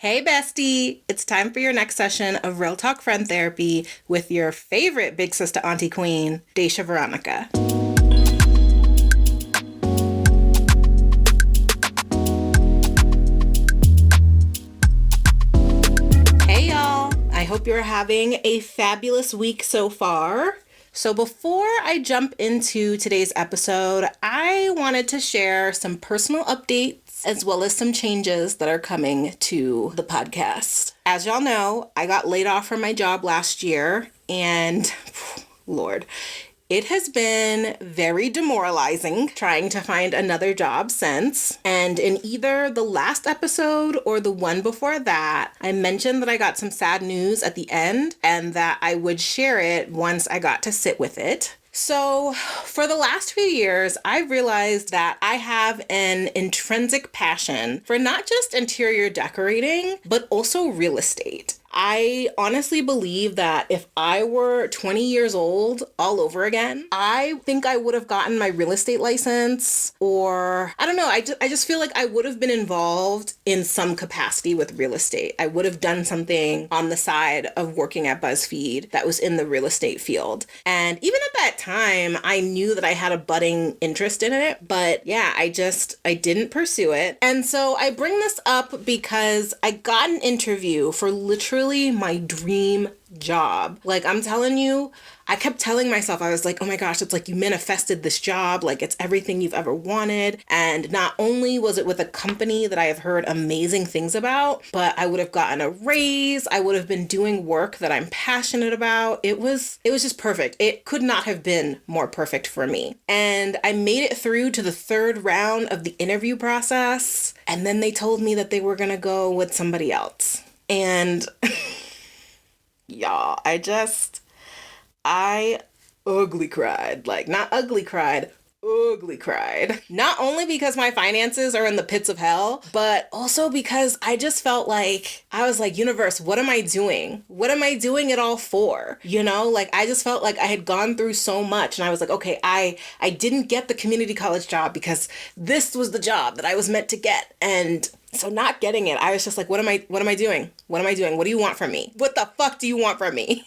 Hey, Bestie! It's time for your next session of Real Talk Friend Therapy with your favorite big sister auntie queen, Daisha Veronica. Hey, y'all! I hope you're having a fabulous week so far. So before I jump into today's episode, I wanted to share some personal updates as well as some changes that are coming to the podcast. As y'all know, I got laid off from my job last year, and Lord, it has been very demoralizing trying to find another job since. And in either the last episode or the one before that, I mentioned that I got some sad news at the end and that I would share it once I got to sit with it. So for the last few years, I've realized that I have an intrinsic passion for not just interior decorating, but also real estate. I honestly believe that if I were 20 years old all over again, I think I would have gotten my real estate license, or I don't know, I just feel like I would have been involved in some capacity with real estate. I would have done something on the side of working at BuzzFeed that was in the real estate field. And even at that time, I knew that I had a budding interest in it, but yeah, I didn't pursue it. And so I bring this up because I got an interview for literally my dream job. Like, I'm telling you, I kept telling myself, I was like, oh my gosh, it's like you manifested this job, like it's everything you've ever wanted. And not only was it with a company that I have heard amazing things about, but I would have gotten a raise. I would have been doing work that I'm passionate about. It was just perfect. It could not have been more perfect for me. And I made it through to the third round of the interview process. And then they told me that they were going to go with somebody else. And y'all, I ugly cried. Like, not ugly cried, ugly cried. Not only because my finances are in the pits of hell, but also because I just felt like, I was like, universe, what am I doing? What am I doing it all for? You know, like, I just felt like I had gone through so much, and I was like, okay, I didn't get the community college job because this was the job that I was meant to get. And so not getting it, I was just like, what am I doing? What am I doing? What do you want from me? What the fuck do you want from me?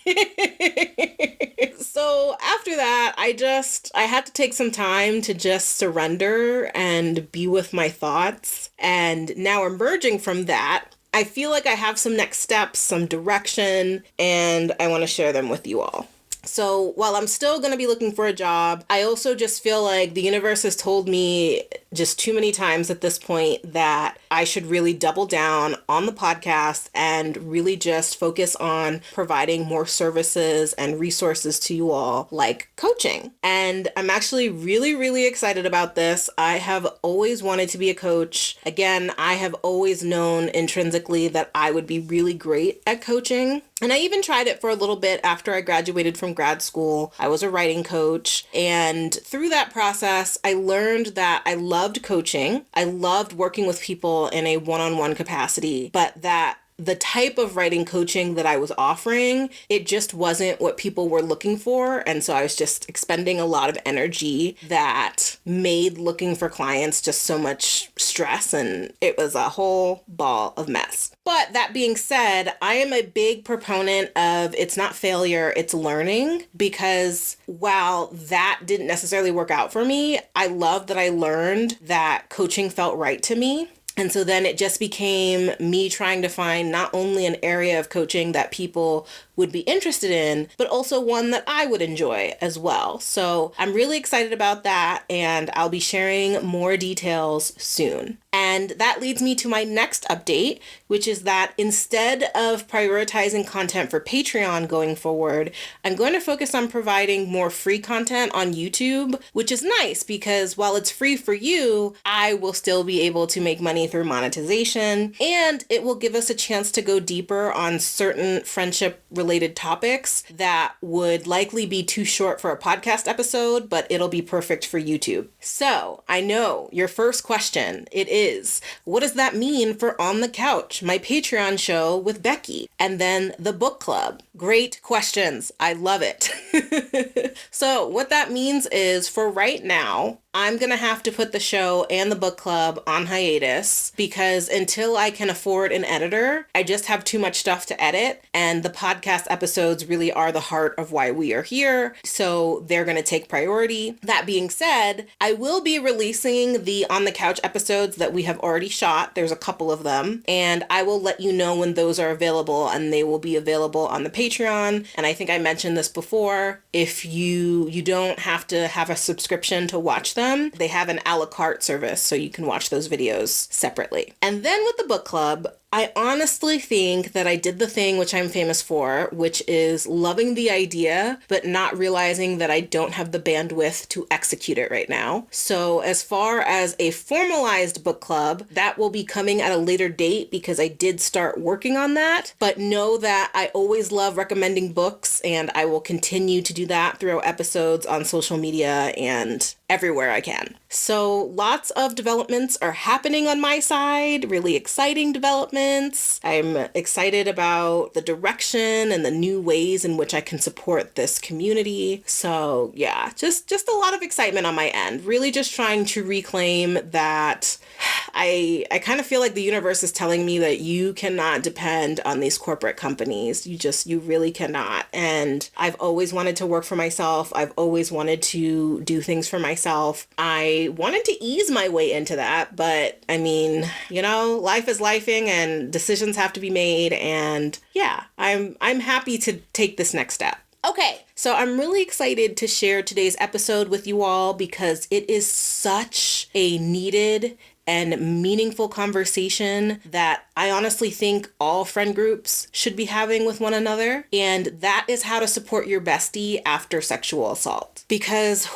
So after that, I had to take some time to just surrender and be with my thoughts. And now emerging from that, I feel like I have some next steps, some direction, and I want to share them with you all. So while I'm still going to be looking for a job, I also just feel like the universe has told me just too many times at this point that I should really double down on the podcast and really just focus on providing more services and resources to you all, like coaching. And I'm actually really, really excited about this. I have always wanted to be a coach. Again, I have always known intrinsically that I would be really great at coaching. And I even tried it for a little bit after I graduated from grad school. I was a writing coach. And through that process, I learned that I loved coaching. I loved working with people in a one-on-one capacity, but that the type of writing coaching that I was offering, it just wasn't what people were looking for. And so I was just expending a lot of energy that made looking for clients just so much stress, and it was a whole ball of mess. But that being said, I am a big proponent of it's not failure, it's learning, because while that didn't necessarily work out for me, I love that I learned that coaching felt right to me. And so then it just became me trying to find not only an area of coaching that people would be interested in, but also one that I would enjoy as well. So I'm really excited about that, and I'll be sharing more details soon. And that leads me to my next update, which is that instead of prioritizing content for Patreon going forward, I'm going to focus on providing more free content on YouTube, which is nice because while it's free for you, I will still be able to make money through monetization, and it will give us a chance to go deeper on certain friendship-related topics that would likely be too short for a podcast episode, but it'll be perfect for YouTube. So I know your first question, it is, what does that mean for On the Couch, my Patreon show with Becky, and then the book club? Great questions. I love it. So what that means is, for right now, I'm going to have to put the show and the book club on hiatus because until I can afford an editor, I just have too much stuff to edit. And the podcast episodes really are the heart of why we are here. So they're going to take priority. That being said, I will be releasing the On the Couch episodes that we have already shot. There's a couple of them. And I will let you know when those are available, and they will be available on the Patreon. And I think I mentioned this before. If you don't have to have a subscription to watch them, they have an a la carte service, so you can watch those videos separately. And then with the book club, I honestly think that I did the thing which I'm famous for, which is loving the idea, but not realizing that I don't have the bandwidth to execute it right now. So as far as a formalized book club, that will be coming at a later date because I did start working on that. But know that I always love recommending books, and I will continue to do that through episodes on social media and everywhere I can. So lots of developments are happening on my side, really exciting developments. I'm excited about the direction and the new ways in which I can support this community. So yeah, just a lot of excitement on my end. Really just trying to reclaim that I kind of feel like the universe is telling me that you cannot depend on these corporate companies. You really cannot. And I've always wanted to work for myself. I've always wanted to do things for myself. I wanted to ease my way into that, but I mean, life is lifing and decisions have to be made. And yeah, I'm happy to take this next step. Okay, so I'm really excited to share today's episode with you all because it is such a needed and meaningful conversation that I honestly think all friend groups should be having with one another. And that is how to support your bestie after sexual assault. Because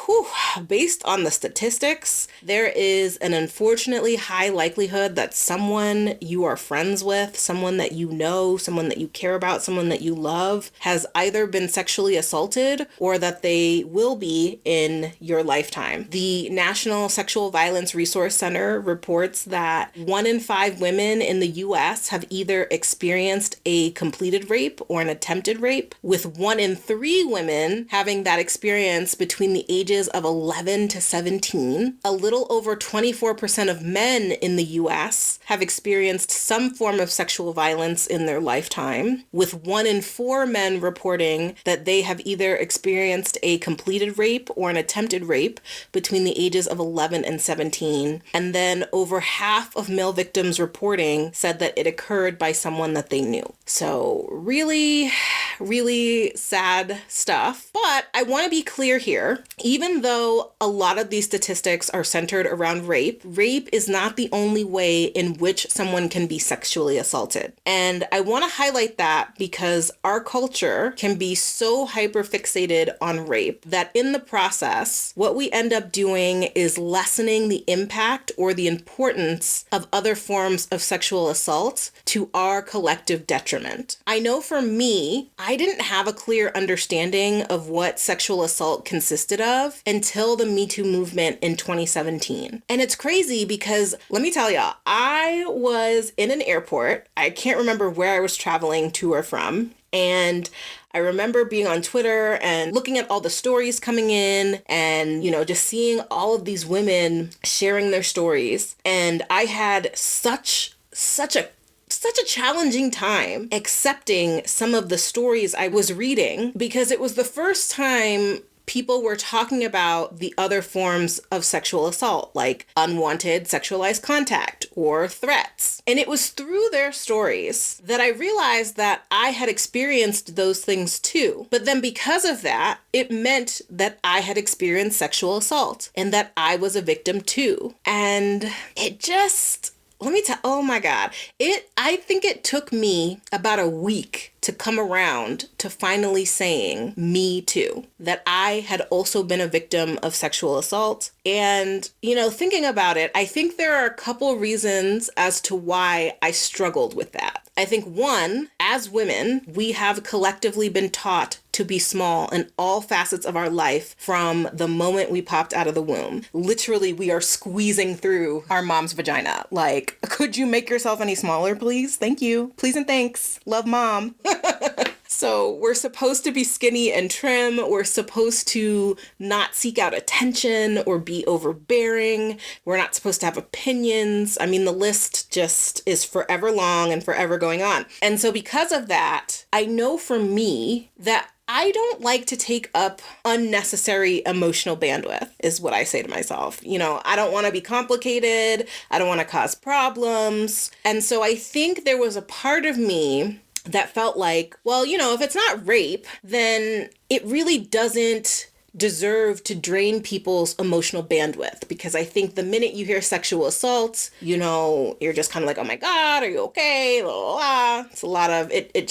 based on the statistics, there is an unfortunately high likelihood that someone you are friends with, someone that you know, someone that you care about, someone that you love, has either been sexually assaulted or that they will be in your lifetime. The National Sexual Violence Resource Center reports that 1 in 5 women in the US have either experienced a completed rape or an attempted rape, with 1 in 3 women having that experience between the ages of 11 to 17. A little over 24% of men in the US have experienced some form of sexual violence in their lifetime, with 1 in 4 men reporting that they have either experienced a completed rape or an attempted rape between the ages of 11 and 17. And then over half of male victims reporting said that it occurred by someone that they knew. So really, really sad stuff. But I want to be clear here, even though a lot of these statistics are centered around rape, rape is not the only way in which someone can be sexually assaulted. And I want to highlight that because our culture can be so hyperfixated on rape that in the process, what we end up doing is lessening the impact or the importance of other forms of sexual assault to our collective detriment. I know for me, I didn't have a clear understanding of what sexual assault consisted of until the Me Too movement in 2017. And it's crazy because let me tell y'all, I was in an airport. I can't remember where I was traveling to or from. And I remember being on Twitter and looking at all the stories coming in and, just seeing all of these women sharing their stories. And I had such a challenging time accepting some of the stories I was reading because it was the first time people were talking about the other forms of sexual assault, like unwanted sexualized contact or threats. And it was through their stories that I realized that I had experienced those things too. But then because of that, it meant that I had experienced sexual assault and that I was a victim too. And it just... oh my God. I think it took me about a week to come around to finally saying me too, that I had also been a victim of sexual assault. And, thinking about it, I think there are a couple reasons as to why I struggled with that. I think one, as women, we have collectively been taught to be small in all facets of our life from the moment we popped out of the womb. Literally, we are squeezing through our mom's vagina. Like, could you make yourself any smaller, please? Thank you. Please and thanks. Love, Mom. So we're supposed to be skinny and trim. We're supposed to not seek out attention or be overbearing. We're not supposed to have opinions. I mean, the list just is forever long and forever going on. And so because of that, I know for me that I don't like to take up unnecessary emotional bandwidth, is what I say to myself. You know, I don't want to be complicated. I don't want to cause problems. And so I think there was a part of me that felt like, well, you know, if it's not rape, then it really doesn't deserve to drain people's emotional bandwidth, because I think the minute you hear sexual assault, you know, you're just kind of like, oh my God, are you okay? La, la, la. It's a lot of it. It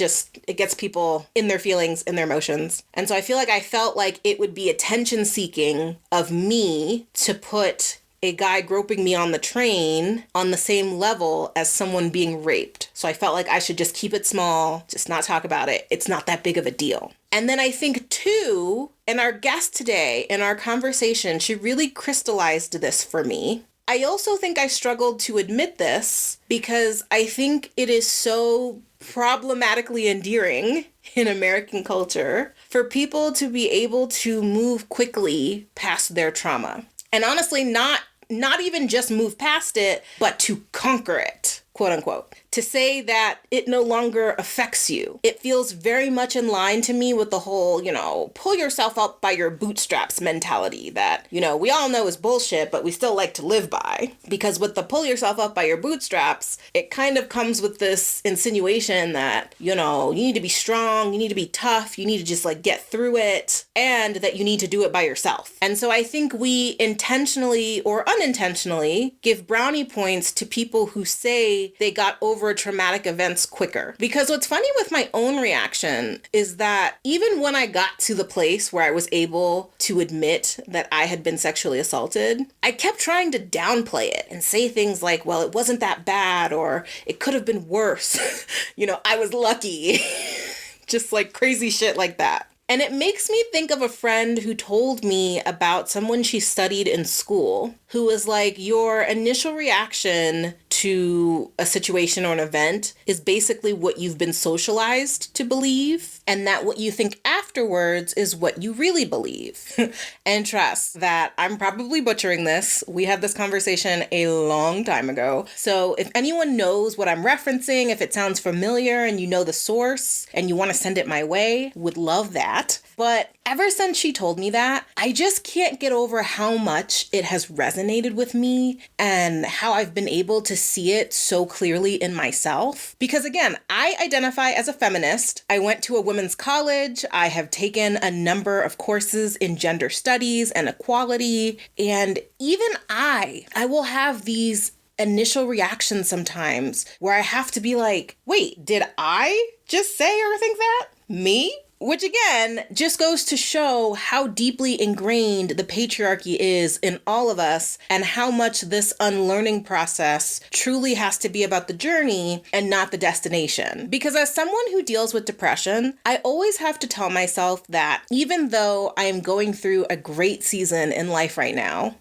gets people in their feelings, in their emotions. And so I feel like I felt like it would be attention seeking of me to put a guy groping me on the train on the same level as someone being raped. So I felt like I should just keep it small, just not talk about it. It's not that big of a deal. And then I think too, and our guest today in our conversation, she really crystallized this for me. I also think I struggled to admit this because I think it is so problematically endearing in American culture for people to be able to move quickly past their trauma. And honestly, not even just move past it, but to conquer it, quote unquote. To say that it no longer affects you. It feels very much in line to me with the whole, you know, pull yourself up by your bootstraps mentality that, you know, we all know is bullshit, but we still like to live by. Because with the pull yourself up by your bootstraps, it kind of comes with this insinuation that, you know, you need to be strong, you need to be tough, you need to just like get through it, and that you need to do it by yourself. And so I think we intentionally or unintentionally give brownie points to people who say they got over traumatic events quicker. Because what's funny with my own reaction is that even when I got to the place where I was able to admit that I had been sexually assaulted, I kept trying to downplay it and say things like, well, it wasn't that bad, or it could have been worse. You know, I was lucky. Just like crazy shit like that. And it makes me think of a friend who told me about someone she studied in school who was like, your initial reaction to a situation or an event is basically what you've been socialized to believe, and that what you think afterwards is what you really believe. And trust that I'm probably butchering this. We had this conversation a long time ago. So if anyone knows what I'm referencing, if it sounds familiar and you know the source and you want to send it my way, would love that. But ever since she told me that, I just can't get over how much it has resonated with me and how I've been able to see it so clearly in myself. Because again, I identify as a feminist. I went to a women's college. I have taken a number of courses in gender studies and equality. And even I will have these initial reactions sometimes where I have to be like, wait, did I just say or think that? Me? Which again, just goes to show how deeply ingrained the patriarchy is in all of us and how much this unlearning process truly has to be about the journey and not the destination. Because as someone who deals with depression, I always have to tell myself that even though I am going through a great season in life right now,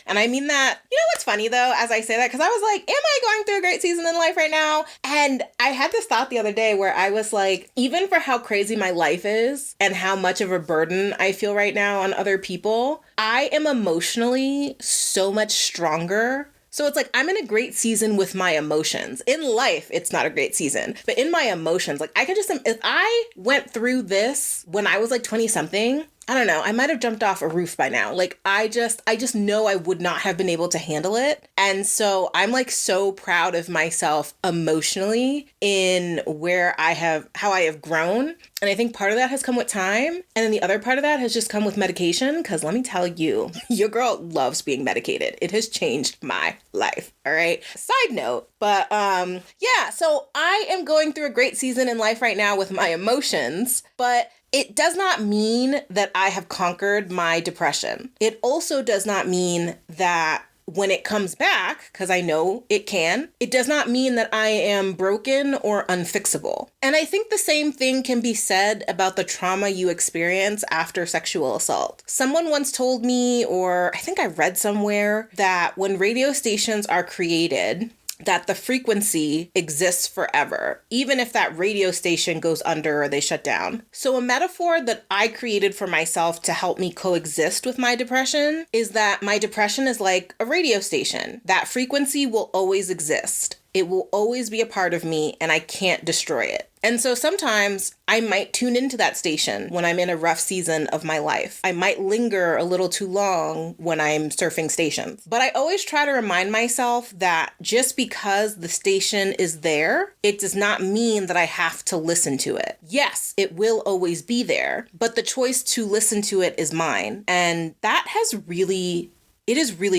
and I mean that, you know what's funny though, as I say that, because I was like, am I going through a great season in life right now? And I had this thought the other day where I was like, even for how crazy my life is and how much of a burden I feel right now on other people, I am emotionally so much stronger. So it's like, I'm in a great season with my emotions. In life, it's not a great season, but in my emotions, like I could just, if I went through this when I was like 20 something, I don't know, I might have jumped off a roof by now. Like I just know I would not have been able to handle it. And so I'm like so proud of myself emotionally in how I have grown. And I think part of that has come with time. And then the other part of that has just come with medication. Because let me tell you, your girl loves being medicated. It has changed my life. All right. Side note. But yeah, so I am going through a great season in life right now with my emotions. But it does not mean that I have conquered my depression. It also does not mean that when it comes back, because I know it can, it does not mean that I am broken or unfixable. And I think the same thing can be said about the trauma you experience after sexual assault. Someone once told me, or I think I read somewhere, that when radio stations are created, that the frequency exists forever, even if that radio station goes under or they shut down. So a metaphor that I created for myself to help me coexist with my depression is that my depression is like a radio station. That frequency will always exist. It will always be a part of me, and I can't destroy it. And so sometimes I might tune into that station when I'm in a rough season of my life. I might linger a little too long when I'm surfing stations. But I always try to remind myself that just because the station is there, it does not mean that I have to listen to it. Yes, it will always be there, but the choice to listen to it is mine. And that has really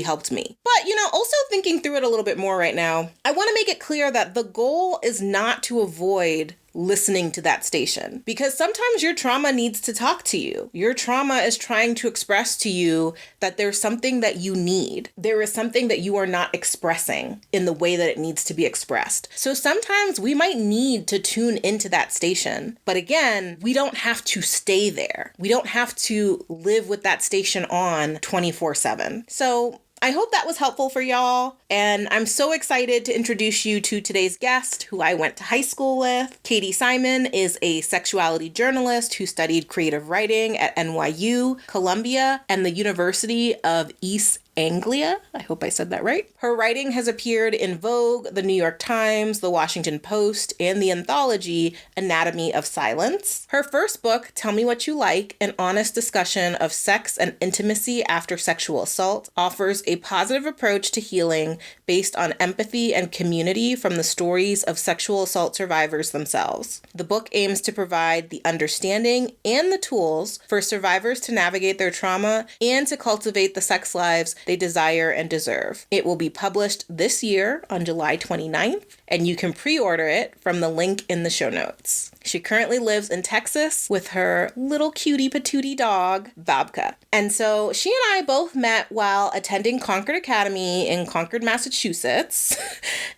helped me. But, also thinking through it a little bit more right now, I want to make it clear that the goal is not to avoid listening to that station, because sometimes your trauma needs to talk to you. Your trauma is trying to express to you that there's something that you need. There is something that you are not expressing in the way that it needs to be expressed. So sometimes we might need to tune into that station. But again, we don't have to stay there. We don't have to live with that station on 24/7. So I hope that was helpful for y'all, and I'm so excited to introduce you to today's guest, who I went to high school with. Katie Simon is a sexuality journalist who studied creative writing at NYU, Columbia, and the University of East Anglia. I hope I said that right. Her writing has appeared in Vogue, the New York Times, the Washington Post, and the anthology Anatomy of Silence. Her first book, Tell Me What You Like, an honest discussion of sex and intimacy after sexual assault, offers a positive approach to healing based on empathy and community from the stories of sexual assault survivors themselves. The book aims to provide the understanding and the tools for survivors to navigate their trauma and to cultivate the sex lives they desire and deserve. It will be published this year on July 29th, and you can pre-order it from the link in the show notes. She currently lives in Texas with her little cutie patootie dog, Babka. And so she and I both met while attending Concord Academy in Concord, Massachusetts.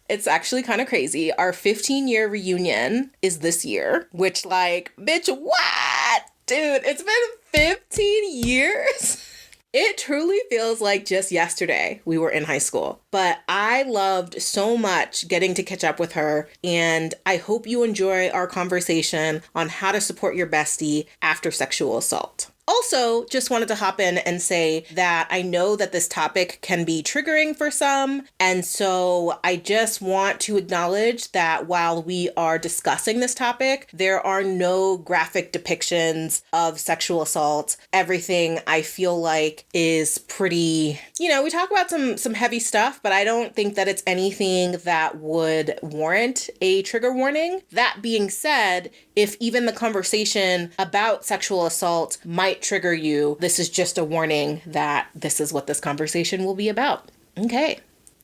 It's actually kind of crazy. Our 15-year reunion is this year, which bitch, what? Dude, it's been 15 years? It truly feels like just yesterday we were in high school, but I loved so much getting to catch up with her, and I hope you enjoy our conversation on how to support your bestie after sexual assault. Also, just wanted to hop in and say that I know that this topic can be triggering for some, and so I just want to acknowledge that while we are discussing this topic, there are no graphic depictions of sexual assault. Everything I feel like is pretty, we talk about some heavy stuff, but I don't think that it's anything that would warrant a trigger warning. That being said, if even the conversation about sexual assault might trigger you, this is just a warning that this is what this conversation will be about. Okay,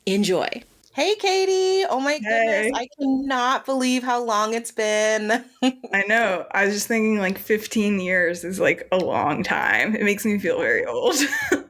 enjoy. Hey, Katie. Oh my goodness. I cannot believe how long it's been. I know. I was just thinking 15 years is a long time. It makes me feel very old.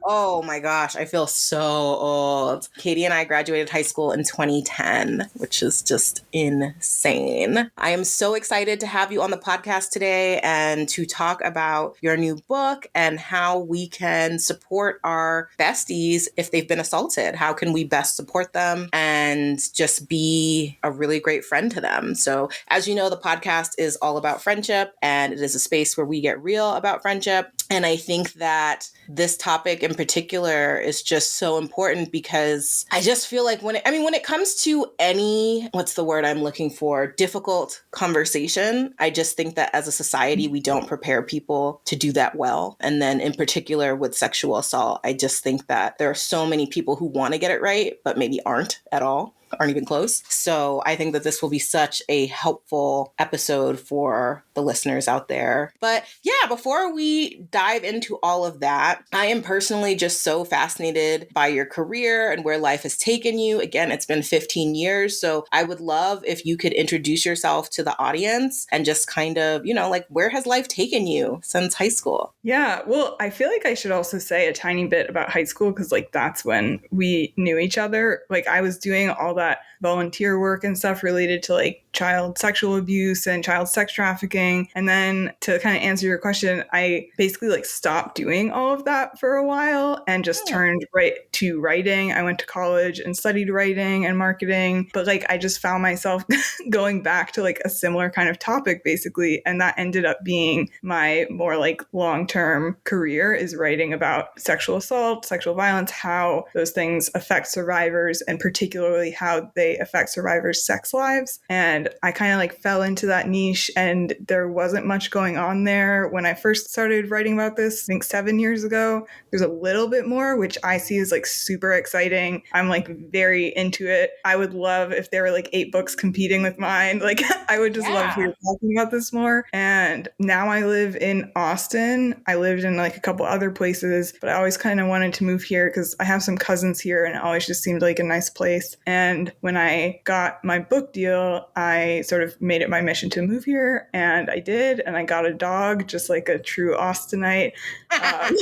Oh my gosh, I feel so old. Katie and I graduated high school in 2010, which is just insane. I am so excited to have you on the podcast today and to talk about your new book and how we can support our besties if they've been assaulted. How can we best support them and just be a really great friend to them? So, as you know, the podcast is all about friendship, and it is a space where we get real about friendship. And I think that this topic in particular is just so important because I just feel like when it comes to any, what's the word I'm looking for, difficult conversation, I just think that as a society, we don't prepare people to do that well. And then in particular with sexual assault, I just think that there are so many people who want to get it right, but maybe aren't at all. Aren't even close. So I think that this will be such a helpful episode for the listeners out there. But yeah, before we dive into all of that, I am personally just so fascinated by your career and where life has taken you. Again, it's been 15 years. So I would love if you could introduce yourself to the audience and just kind of, where has life taken you since high school? Yeah, well, I feel like I should also say a tiny bit about high school because that's when we knew each other. I was doing all that volunteer work and stuff related to like child sexual abuse and child sex trafficking. And then to kind of answer your question, I basically like stopped doing all of that for a while and just Hmm. turned right to writing. I went to college and studied writing and marketing, but like I just found myself going back to like a similar kind of topic basically, and that ended up being my more like long-term career, is writing about sexual assault, sexual violence, how those things affect survivors, and particularly how they affect survivors' sex lives. And I kind of like fell into that niche, and there wasn't much going on there when I first started writing about this, I think 7 years ago. There's a little bit more, which I see as like super exciting. I'm like very into it. I would love if there were like 8 books competing with mine. Like, I would just love if we Yeah. were talking about this more. And now I live in Austin. I lived in like a couple other places, but I always kind of wanted to move here because I have some cousins here and it always just seemed like a nice place. And when I got my book deal, I sort of made it my mission to move here, and I did. And I got a dog, just like a true Austinite. Um,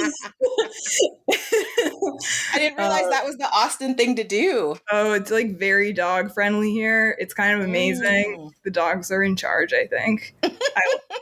I didn't realize uh, that was the Austin thing to do. oh, it's like very dog friendly here. It's kind of amazing. Mm. The dogs are in charge, I think. I,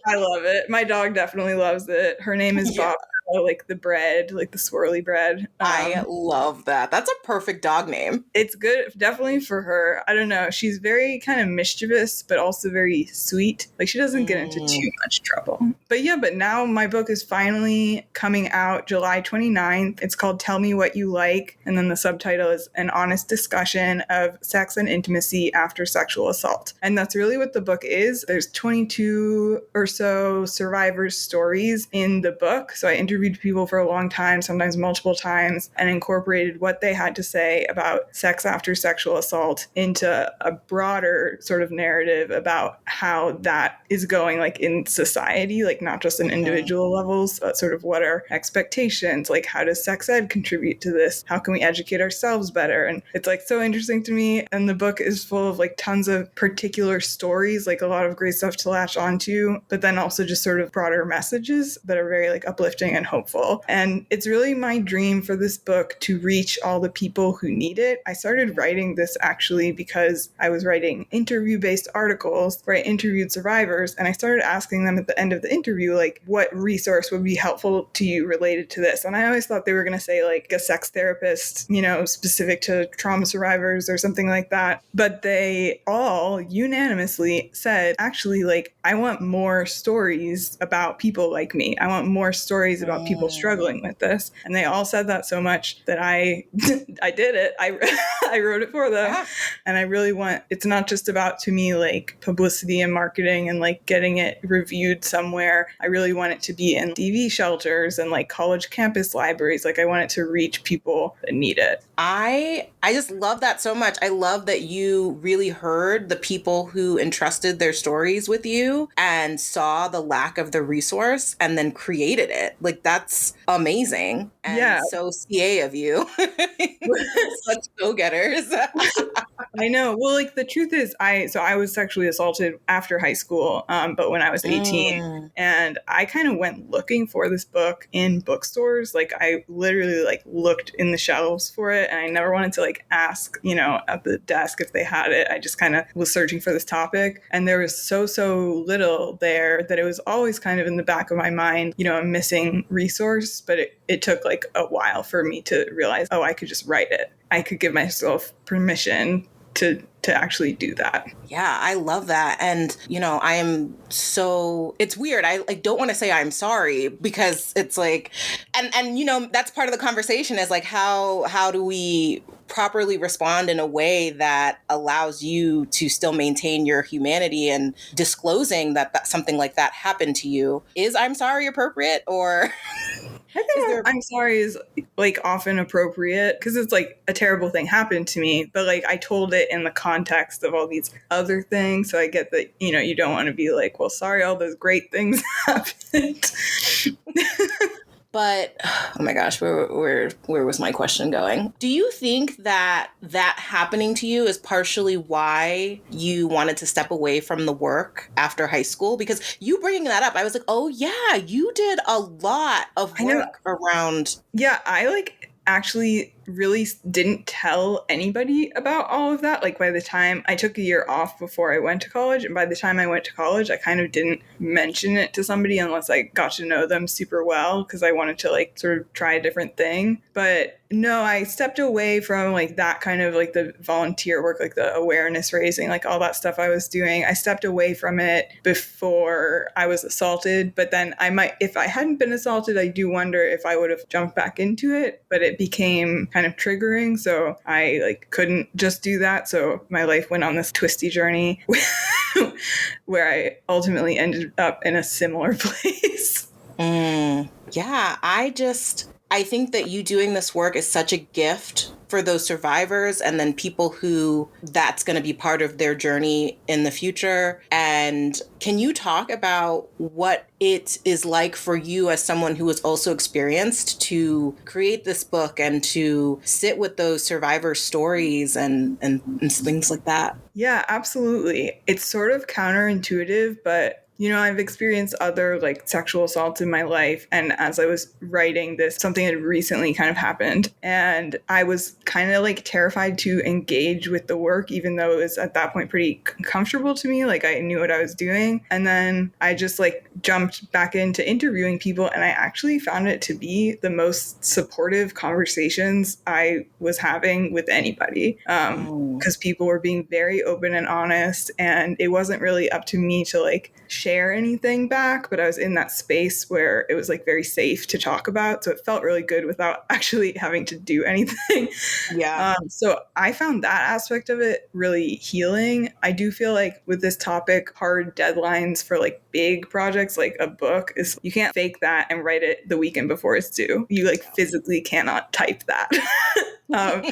I love it. My dog definitely loves it. Her name is Yeah. Bob, like the bread, like the swirly bread. I love that. That's a perfect dog name. It's good, definitely for her. I don't know. She's very kind of mischievous, but also very sweet. Like, she doesn't get into too Mm. much trouble. But yeah, but now my book is finally coming out July 29th. It's called Tell Me What You Like. And then the subtitle is An Honest Discussion of Sex and Intimacy After Sexual Assault. And that's really what the book is. There's 22 or so survivors' stories in the book. So I interviewed people for a long time, sometimes multiple times, and incorporated what they had to say about sex after sexual assault into a broader sort of narrative about how that is going like in society, like not just in Mhm. individual levels, but sort of what are expectations, like how does sex ed contribute to this, how can we educate ourselves better. And it's like so interesting to me, and the book is full of like tons of particular stories, like a lot of great stuff to latch onto, but then also just sort of broader messages that are very like uplifting and hopeful. And it's really my dream for this book to reach all the people who need it. I started writing this actually because I was writing interview-based articles where I interviewed survivors, and I started asking them at the end of the interview, like, what resource would be helpful to you related to this? And I always thought they were going to say like a sex therapist, you know, specific to trauma survivors or something like that. But they all unanimously said, actually, like, I want more stories about people like me. I want more stories about people Mm. struggling with this. And they all said that so much that I I did it. I wrote it for them. Yeah. And I really want, it's not just about, to me, like publicity and marketing and like getting it reviewed somewhere. I really want it to be in DV shelters and like college campus libraries. Like, I want it to reach people that need it. I just love that so much. I love that you really heard the people who entrusted their stories with you and saw the lack of the resource and then created it. Like, that's amazing and Yeah. so CA of you. Such go-getters. I know. Well, like the truth is, I was sexually assaulted after high school, but when I was 18, Mm. and I kind of went looking for this book in bookstores. Like, I literally like looked in the shelves for it, and I never wanted to like ask, you know, at the desk if they had it. I just kind of was searching for this topic, and there was so little there that it was always kind of in the back of my mind, you know, a missing resource. But it took like a while for me to realize, oh, I could just write it. I could give myself permission to actually do that. Yeah, I love that. And, you know, I am so, it's weird. I like don't want to say I'm sorry because it's like, and you know, that's part of the conversation is like, how do we properly respond in a way that allows you to still maintain your humanity, and disclosing that something like that happened to you. Is I'm sorry appropriate, or I is think there? I'm sorry is like often appropriate because it's like a terrible thing happened to me, but like I told it in the context of all these other things. So I get that, you know, you don't want to be like, well, sorry, all those great things happened. But oh my gosh, where was my question going? Do you think that that happening to you is partially why you wanted to step away from the work after high school? Because you bringing that up, I was like, oh yeah, you did a lot of I know. work around. Yeah, I like actually really didn't tell anybody about all of that. Like by the time I took a year off before I went to college, and by the time I went to college, I kind of didn't mention it to somebody unless I got to know them super well because I wanted to like sort of try a different thing. But no, I stepped away from like that kind of like the volunteer work, like the awareness raising, like all that stuff I was doing. I stepped away from it before I was assaulted. But then I might, if I hadn't been assaulted, I do wonder if I would have jumped back into it. But it became kind of triggering. So I like couldn't just do that. So my life went on this twisty journey where I ultimately ended up in a similar place. Yeah, I think that you doing this work is such a gift for those survivors and then people who that's going to be part of their journey in the future. And can you talk about what it is like for you as someone who has also experienced to create this book and to sit with those survivor stories and things like that? Yeah, absolutely. It's sort of counterintuitive, but I've experienced other like sexual assaults in my life. And as I was writing this, something had recently kind of happened. And I was kind of like terrified to engage with the work, even though it was at that point pretty comfortable to me. Like I knew what I was doing. And then I just like jumped back into interviewing people. And I actually found it to be the most supportive conversations I was having with anybody. Because people were being very open and honest. And it wasn't really up to me to like share anything back, but I was in that space where it was like very safe to talk about. So it felt really good without actually having to do anything. Yeah. So I found that aspect of it really healing. I do feel like with this topic, hard deadlines for like big projects like a book is you can't fake that and write it the weekend before it's due. You like physically cannot type that. um,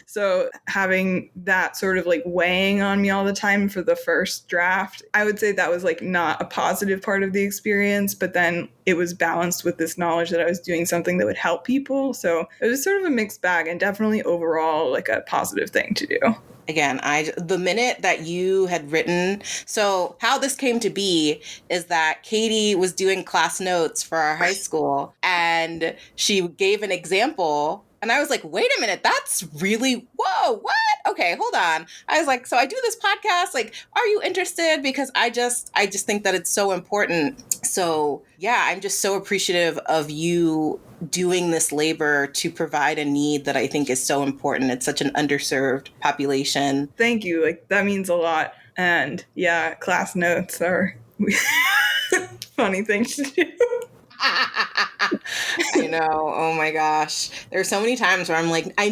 so having that sort of like weighing on me all the time for the first draft, I would say that was like not a positive part of the experience, but then it was balanced with this knowledge that I was doing something that would help people. So it was sort of a mixed bag and definitely overall like a positive thing to do. Again, the minute that you had written, so how this came to be is that Katie was doing class notes for our high school and she gave an example. And I was like, wait a minute, that's really, whoa, what? Okay, hold on. I was like, so I do this podcast. Like, are you interested? Because I just think that it's so important. So yeah, I'm just so appreciative of you doing this labor to provide a need that I think is so important. It's such an underserved population. Thank you. Like that means a lot. And yeah, class notes are funny things to do. I know. Oh my gosh. There's so many times where I'm like, I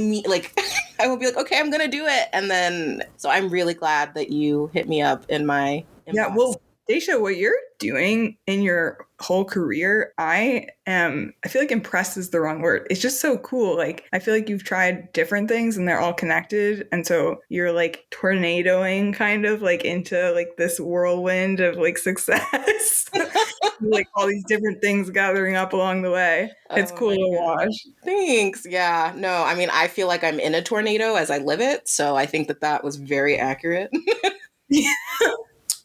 will be like, okay, I'm going to do it. And then, so I'm really glad that you hit me up in my inbox. Yeah. Well, Daisha, what you're doing in your whole career, I feel like impressed is the wrong word. It's just so cool. Like, I feel like you've tried different things and they're all connected. And so you're like tornadoing kind of like into like this whirlwind of like success. Like all these different things gathering up along the way. It's cool to watch. Thanks. Yeah. No, I mean, I feel like I'm in a tornado as I live it. So I think that was very accurate. Yeah.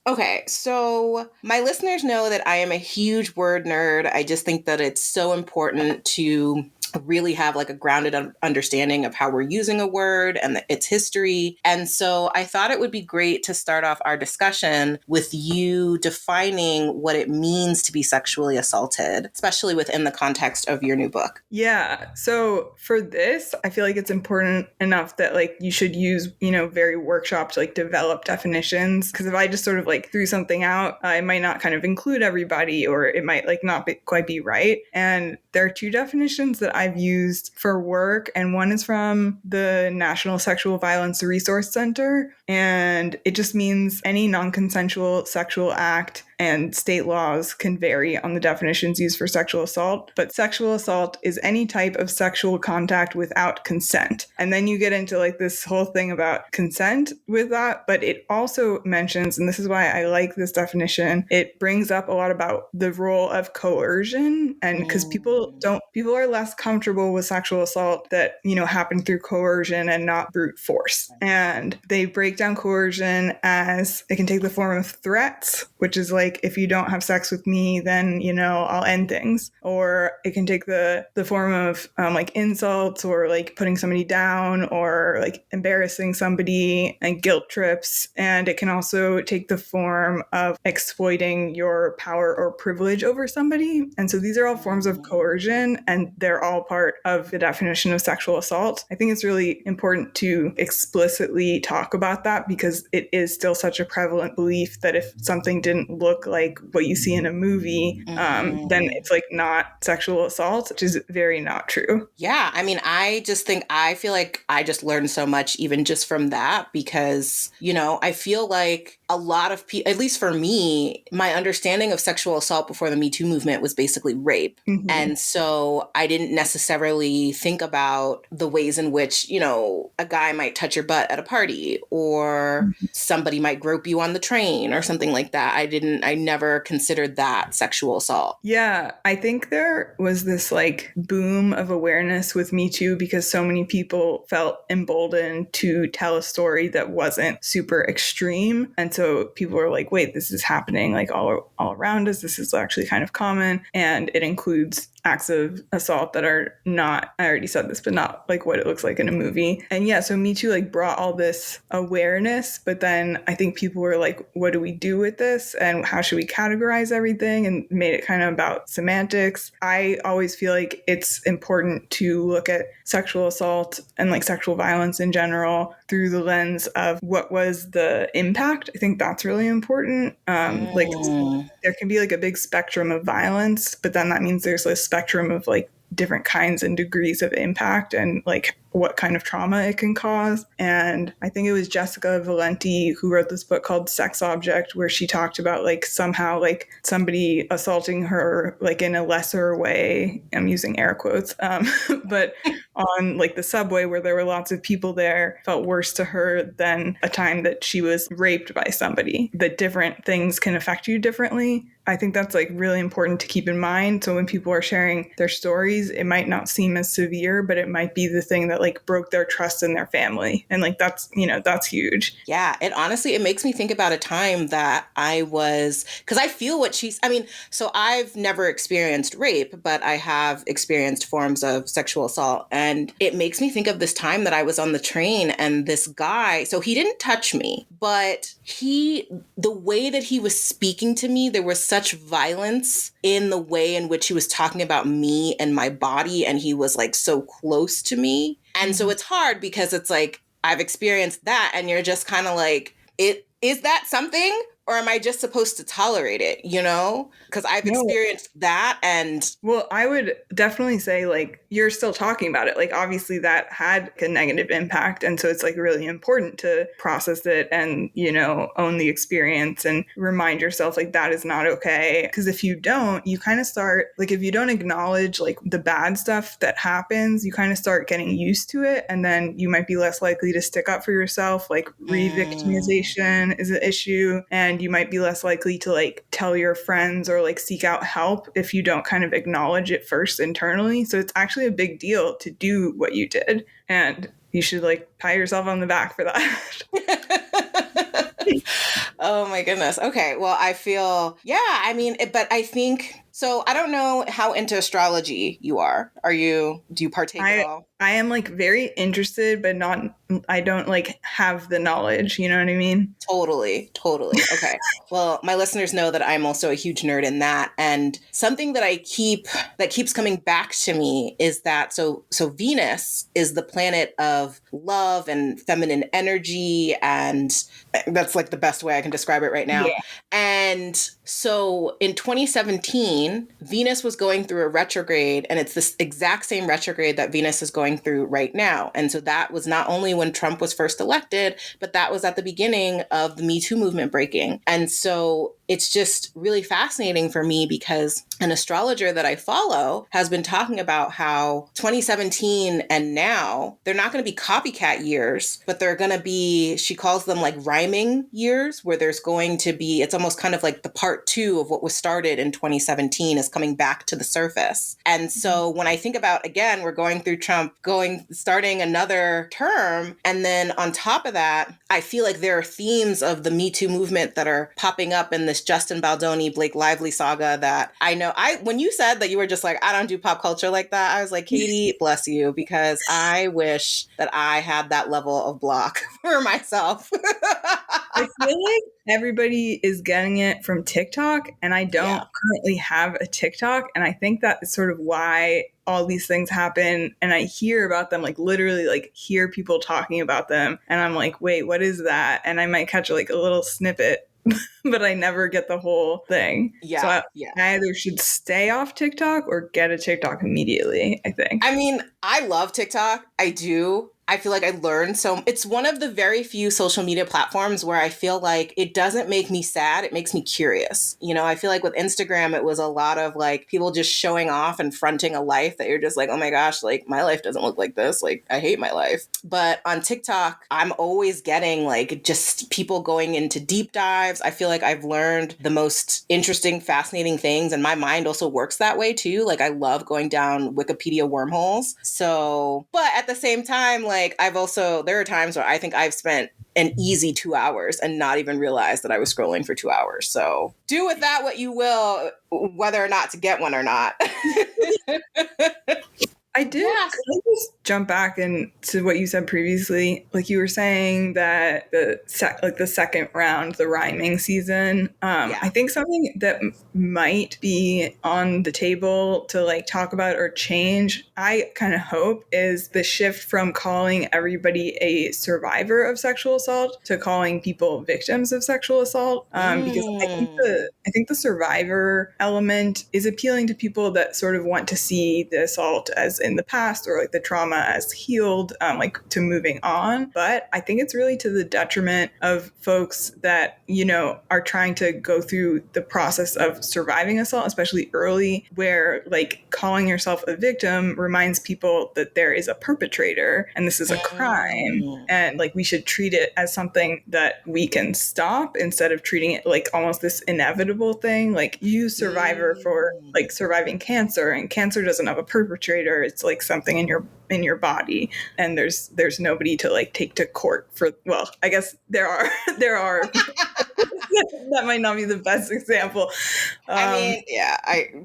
Okay, so my listeners know that I am a huge word nerd. I just think that it's so important to really have like a grounded understanding of how we're using a word and its history. And so I thought it would be great to start off our discussion with you defining what it means to be sexually assaulted, especially within the context of your new book. Yeah. So for this, I feel like it's important enough that like you should use, very workshopped, like develop definitions. Because if I just sort of like threw something out, it might not kind of include everybody or it might like not quite be right. And there are two definitions that I've used for work, and one is from the National Sexual Violence Resource Center, and it just means any non-consensual sexual act, and state laws can vary on the definitions used for sexual assault, but sexual assault is any type of sexual contact without consent. And then you get into like this whole thing about consent with that, but it also mentions, and this is why I like this definition, it brings up a lot about the role of coercion, and because people are less comfortable with sexual assault that, happen through coercion and not brute force. And they break down coercion as it can take the form of threats, which is like, if you don't have sex with me, then, I'll end things. Or it can take the form of like insults, or like putting somebody down, or like embarrassing somebody, and guilt trips. And it can also take the form of exploiting your power or privilege over somebody. And so these are all forms of coercion, and they're all part of the definition of sexual assault. I think it's really important to explicitly talk about that, because it is still such a prevalent belief that if something didn't look like what you see in a movie, then it's like not sexual assault, which is very not true. Yeah, I mean, I feel like I just learned so much even just from that, because, I feel like a lot of people, at least for me, my understanding of sexual assault before the Me Too movement was basically rape. Mm-hmm. And so I didn't necessarily think about the ways in which, a guy might touch your butt at a party, or somebody might grope you on the train or something like that. I never considered that sexual assault. Yeah, I think there was this like boom of awareness with Me Too, because so many people felt emboldened to tell a story that wasn't super extreme. And so people were like, wait, this is happening like all around us. This is actually kind of common. And it includes acts of assault that are not, I already said this, but not like what it looks like in a movie. And yeah, so Me Too like brought all this awareness, but then I think people were like, what do we do with this? And how should we categorize everything? And made it kind of about semantics. I always feel like it's important to look at sexual assault and like sexual violence in general through the lens of what was the impact. I think that's really important. Like there can be like a big spectrum of violence, but then that means there's a spectrum of like different kinds and degrees of impact, and like what kind of trauma it can cause. And I think it was Jessica Valenti who wrote this book called Sex Object, where she talked about like somehow like somebody assaulting her like in a lesser way. I'm using air quotes, but on like the subway where there were lots of people there, felt worse to her than a time that she was raped by somebody. That different things can affect you differently. I think that's like really important to keep in mind. So when people are sharing their stories, it might not seem as severe, but it might be the thing that like broke their trust in their family. And like that's, that's huge. Yeah, it makes me think about a time that because I feel so I've never experienced rape, but I have experienced forms of sexual assault. And it makes me think of this time that I was on the train, and this guy, so he didn't touch me, but the way that he was speaking to me, there was such violence in the way in which he was talking about me and my body, and he was like so close to me. And so it's hard, because it's like, I've experienced that, and you're just kind of like, is that something? Or am I just supposed to tolerate it, Because I've experienced that. And well, I would definitely say like you're still talking about it. Like obviously that had a negative impact. And so it's like really important to process it and, own the experience and remind yourself like that is not okay. Because if you don't, you kind of start like, if you don't acknowledge like the bad stuff that happens, you kind of start getting used to it. And then you might be less likely to stick up for yourself. Like re-victimization is an issue. And you might be less likely to like tell your friends or like seek out help if you don't kind of acknowledge it first internally. So it's actually a big deal to do what you did, and you should like pat yourself on the back for that. Oh my goodness. Okay. Well, I feel, but I think, so I don't know how into astrology you are. Do you partake at all? I am like very interested, but I don't like have the knowledge. You know what I mean? Totally. Okay. Well, my listeners know that I'm also a huge nerd in that. And something that keeps coming back to me is that, so Venus is the planet of love and feminine energy. And that's like the best way I can describe it right now. Yeah. And so in 2017, Venus was going through a retrograde, and it's this exact same retrograde that Venus is going through right now. And so that was not only when Trump was first elected, but that was at the beginning of the Me Too movement breaking. And so it's just really fascinating for me because an astrologer that I follow has been talking about how 2017 and now, they're not going to be copycat years, but they're going to be, she calls them like rhyming years, where there's going to be, it's almost kind of like the part two of what was started in 2017 is coming back to the surface. And so when I think about, again, we're going through Trump starting another term. And then on top of that, I feel like there are themes of the Me Too movement that are popping up in this Justin Baldoni, Blake Lively saga that I know when you said that you were just like, I don't do pop culture like that, I was like, Katie, bless you, because I wish that I had that level of block for myself. I feel like everybody is getting it from TikTok, and I don't Yeah. currently have a TikTok. And I think that is sort of why all these things happen. And I hear about them, like literally, like hear people talking about them. And I'm like, wait, what is that? And I might catch like a little snippet, but I never get the whole thing. So Yeah. Yeah. I either should stay off TikTok or get a TikTok immediately, I think. I mean, I love TikTok. I do. I feel like I learned so. It's one of the very few social media platforms where I feel like it doesn't make me sad. It makes me curious. You know, I feel like with Instagram, it was a lot of like people just showing off and fronting a life that you're just like, oh my gosh, like my life doesn't look like this. Like I hate my life. But on TikTok, I'm always getting like just people going into deep dives. I feel like I've learned the most interesting, fascinating things. And my mind also works that way too. Like I love going down Wikipedia wormholes. So, but at the same time, like there are times where I think I've spent an easy 2 hours and not even realized that I was scrolling for 2 hours. So do with that what you will, whether or not to get one or not. I did. Yes. Can I just jump back into what you said previously? Like you were saying that the second round, the rhyming season. Yeah. I think something that might be on the table to like talk about or change. I kind of hope is the shift from calling everybody a survivor of sexual assault to calling people victims of sexual assault. Because I think the survivor element is appealing to people that sort of want to see the assault as in the past or like the trauma as healed, like to moving on. But I think it's really to the detriment of folks that, you know, are trying to go through the process of surviving assault, especially early, where like calling yourself a victim reminds people that there is a perpetrator and this is a crime. And like we should treat it as something that we can stop instead of treating it like almost this inevitable thing. Like you survivor for like surviving cancer, and cancer doesn't have a perpetrator. It's like something in your body, and there's nobody to like take to court for. Well, I guess there are that might not be the best example. I mean, yeah,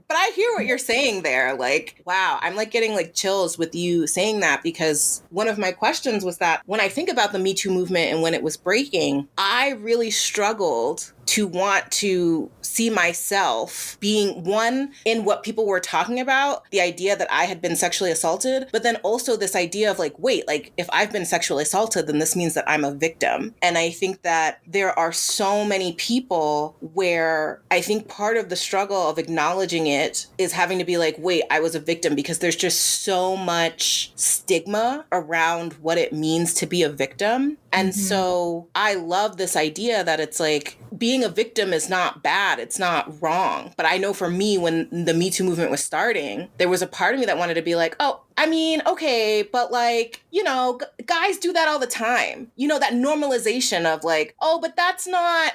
but I hear what you're saying there. Like, wow, I'm like getting like chills with you saying that, because one of my questions was that when I think about the Me Too movement and when it was breaking, I really struggled to want to see myself being one in what people were talking about, the idea that I had been sexually assaulted, but then also this idea of like, wait, like if I've been sexually assaulted, then this means that I'm a victim. And I think that there are so many people where I think part of the struggle of acknowledging it is having to be like, wait, I was a victim, because there's just so much stigma around what it means to be a victim. And so I love this idea that it's like being a victim is not bad. It's not wrong. But I know for me, when the Me Too movement was starting, there was a part of me that wanted to be like, oh, I mean, okay, but like, you know, guys do that all the time. You know, that normalization of like, oh, but that's not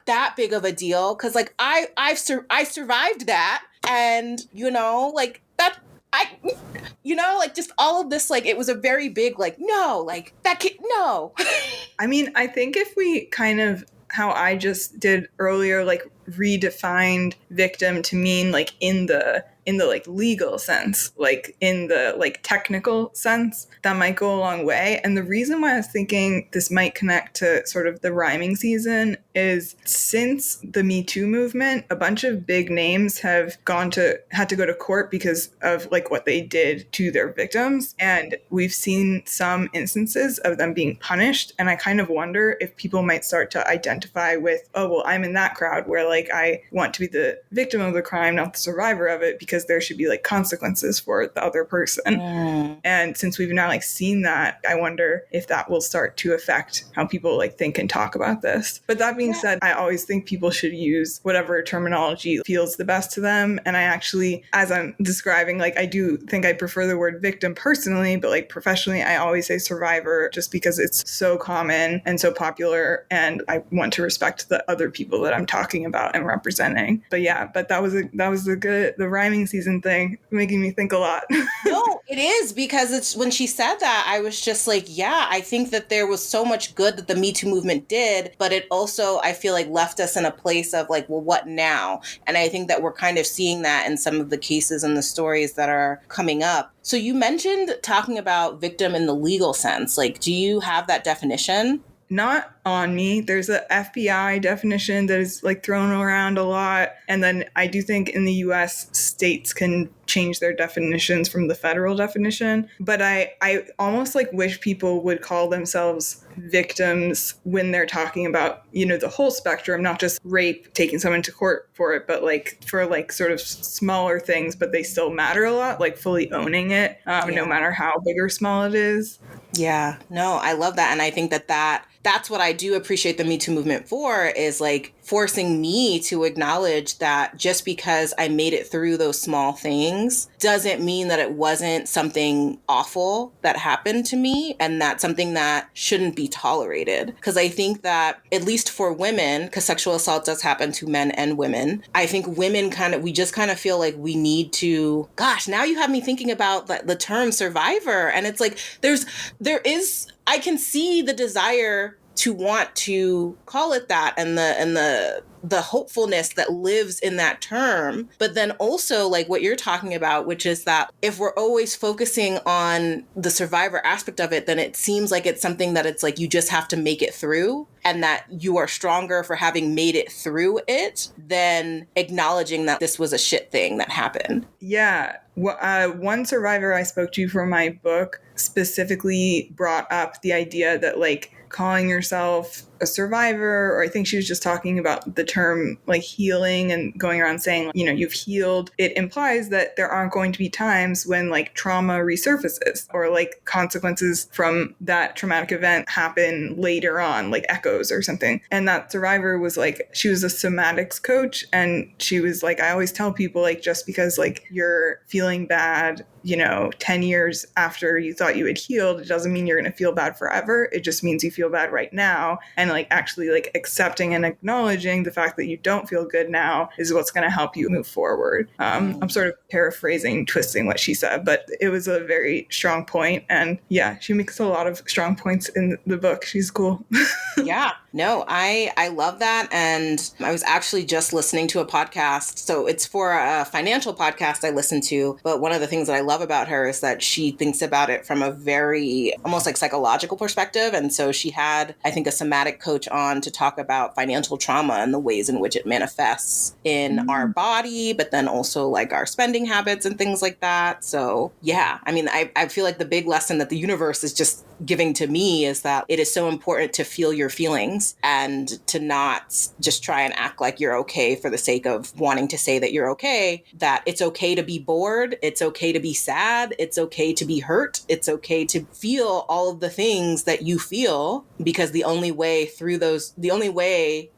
that big of a deal. Cause like I survived that. And, you know, like that, like just all of this, like it was a very big, like, no, like that kid, no. I mean, I think if we kind of how I just did earlier, like redefined victim to mean like in the like legal sense, like in the like technical sense, that might go a long way. And the reason why I was thinking this might connect to sort of the rhyming season is since the Me Too movement, a bunch of big names have had to go to court because of like what they did to their victims. And we've seen some instances of them being punished. And I kind of wonder if people might start to identify with, oh, well, I'm in that crowd where like like I want to be the victim of the crime, not the survivor of it, because there should be like consequences for the other person. And since we've now like seen that, I wonder if that will start to affect how people like think and talk about this. But that being said, I always think people should use whatever terminology feels the best to them. And I actually, as I'm describing, like I do think I prefer the word victim personally, but like professionally, I always say survivor just because it's so common and so popular. And I want to respect the other people that I'm talking about and representing. But yeah, but that was the rhyming season thing making me think a lot. No, it is, because it's when she said that, I was just like, yeah, I think that there was so much good that the Me Too movement did, but it also, I feel like, left us in a place of like, well, what now? And I think that we're kind of seeing that in some of the cases and the stories that are coming up. So you mentioned talking about victim in the legal sense. Like, do you have that definition? Not on me. There's a FBI definition that is like thrown around a lot. And then I do think in the US, states can change their definitions from the federal definition. But I almost like wish people would call themselves victims when they're talking about, you know, the whole spectrum, not just rape, taking someone to court for it, but like for like sort of smaller things, but they still matter a lot, like fully owning it, no matter how big or small it is. Yeah, no, I love that. And I think that that's what I do appreciate the Me Too movement for, is like forcing me to acknowledge that just because I made it through those small things doesn't mean that it wasn't something awful that happened to me, and that's something that shouldn't be tolerated. Because I think that, at least for women, because sexual assault does happen to men and women, I think women we just kind of feel like we need to, gosh, now you have me thinking about the term survivor. And it's like, I can see the desire to want to call it that, and the hopefulness that lives in that term. But then also like what you're talking about, which is that if we're always focusing on the survivor aspect of it, then it seems like it's something that it's like you just have to make it through, and that you are stronger for having made it through it than acknowledging that this was a shit thing that happened. Yeah. One survivor I spoke to for my book specifically brought up the idea that like calling yourself a survivor, or I think she was just talking about the term like healing and going around saying, you know, you've healed. It implies that there aren't going to be times when like trauma resurfaces or like consequences from that traumatic event happen later on, like echoes or something. And that survivor was like, she was a somatics coach. And she was like, I always tell people like, just because like you're feeling bad, you know, 10 years after you thought you had healed, it doesn't mean you're going to feel bad forever. It just means you feel bad right now. And like actually like accepting and acknowledging the fact that you don't feel good now is what's going to help you move forward. I'm sort of paraphrasing, twisting what she said, but it was a very strong point. And yeah, she makes a lot of strong points in the book. She's cool. Yeah, no, I love that. And I was actually just listening to a podcast. So it's for a financial podcast I listen to. But one of the things that I love about her is that she thinks about it from a very almost like psychological perspective. And so she had, I think, a somatic coach on to talk about financial trauma and the ways in which it manifests in our body, but then also like our spending habits and things like that. So yeah, I mean, I feel like the big lesson that the universe is just giving to me is that it is so important to feel your feelings and to not just try and act like you're okay for the sake of wanting to say that you're okay, that it's okay to be bored, it's okay to be sad, it's okay to be hurt, it's okay to feel all of the things that you feel, because the only way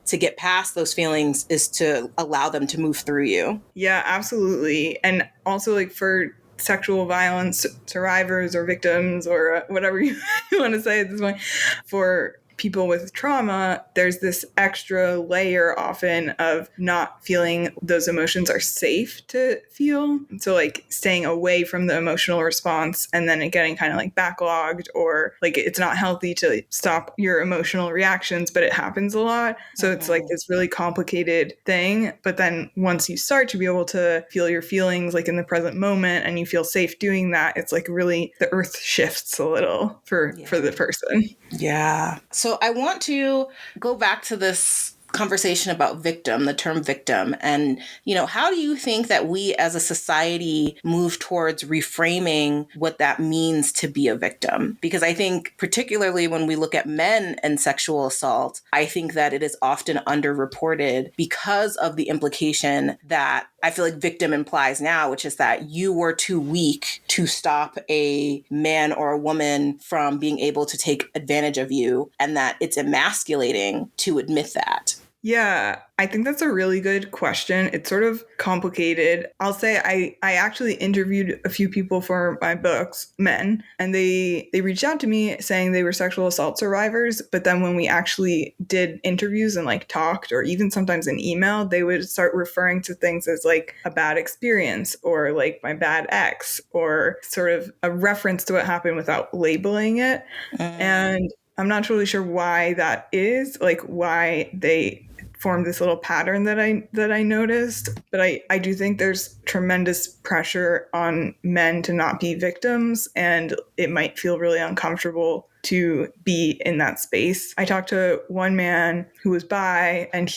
to get past those feelings is to allow them to move through you. Yeah, absolutely. And also like for sexual violence survivors or victims or whatever you want to say at this point, for people with trauma, there's this extra layer often of not feeling those emotions are safe to feel. So like staying away from the emotional response and then it getting kind of like backlogged, or like it's not healthy to stop your emotional reactions, but it happens a lot. So it's like this really complicated thing. But then once you start to be able to feel your feelings like in the present moment and you feel safe doing that, it's like really the earth shifts a little for the person. Yeah. So I want to go back to this conversation about victim, the term victim. And, how do you think that we as a society move towards reframing what that means to be a victim? Because I think, particularly when we look at men and sexual assault, I think that it is often underreported because of the implication that I feel like victim implies now, which is that you were too weak to stop a man or a woman from being able to take advantage of you, and that it's emasculating to admit that. Yeah, I think that's a really good question. It's sort of complicated. I'll say I actually interviewed a few people for my books, men, and they reached out to me saying they were sexual assault survivors, but then when we actually did interviews and like talked or even sometimes in email, they would start referring to things as like a bad experience or like my bad ex or sort of a reference to what happened without labeling it. And I'm not totally sure why that is, like why they formed this little pattern that I noticed. But I do think there's tremendous pressure on men to not be victims, and it might feel really uncomfortable to be in that space. I talked to one man who was bi, and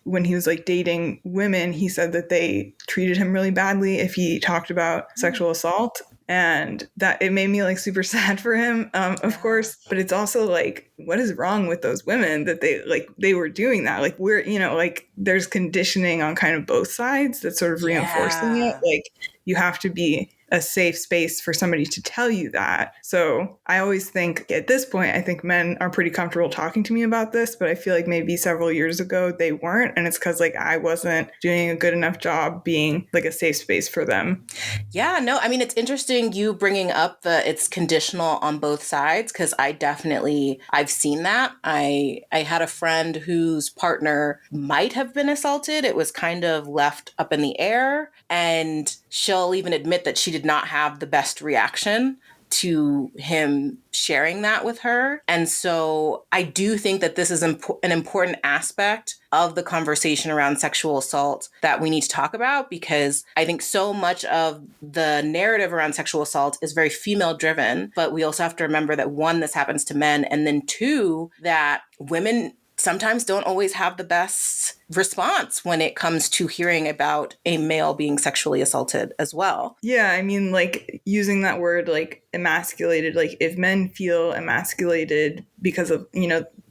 when he was like dating women, he said that they treated him really badly if he talked about sexual assault. And that it made me like super sad for him, of course. But it's also like, what is wrong with those women that they were doing that? Like we're, like there's conditioning on kind of both sides that's sort of reinforcing it. Like you have to be a safe space for somebody to tell you that. So I always think at this point, I think men are pretty comfortable talking to me about this, but I feel like maybe several years ago they weren't. And it's because like I wasn't doing a good enough job being like a safe space for them. Yeah, no, I mean, it's interesting you bringing up it's conditional on both sides, because I've seen that. I had a friend whose partner might have been assaulted. It was kind of left up in the air, and she'll even admit that she did not have the best reaction to him sharing that with her. And so I do think that this is an important aspect of the conversation around sexual assault that we need to talk about, because I think so much of the narrative around sexual assault is very female driven, but we also have to remember that one, this happens to men, and then two, that women sometimes don't always have the best response when it comes to hearing about a male being sexually assaulted as well. Yeah, I mean, like using that word like emasculated, like if men feel emasculated because of,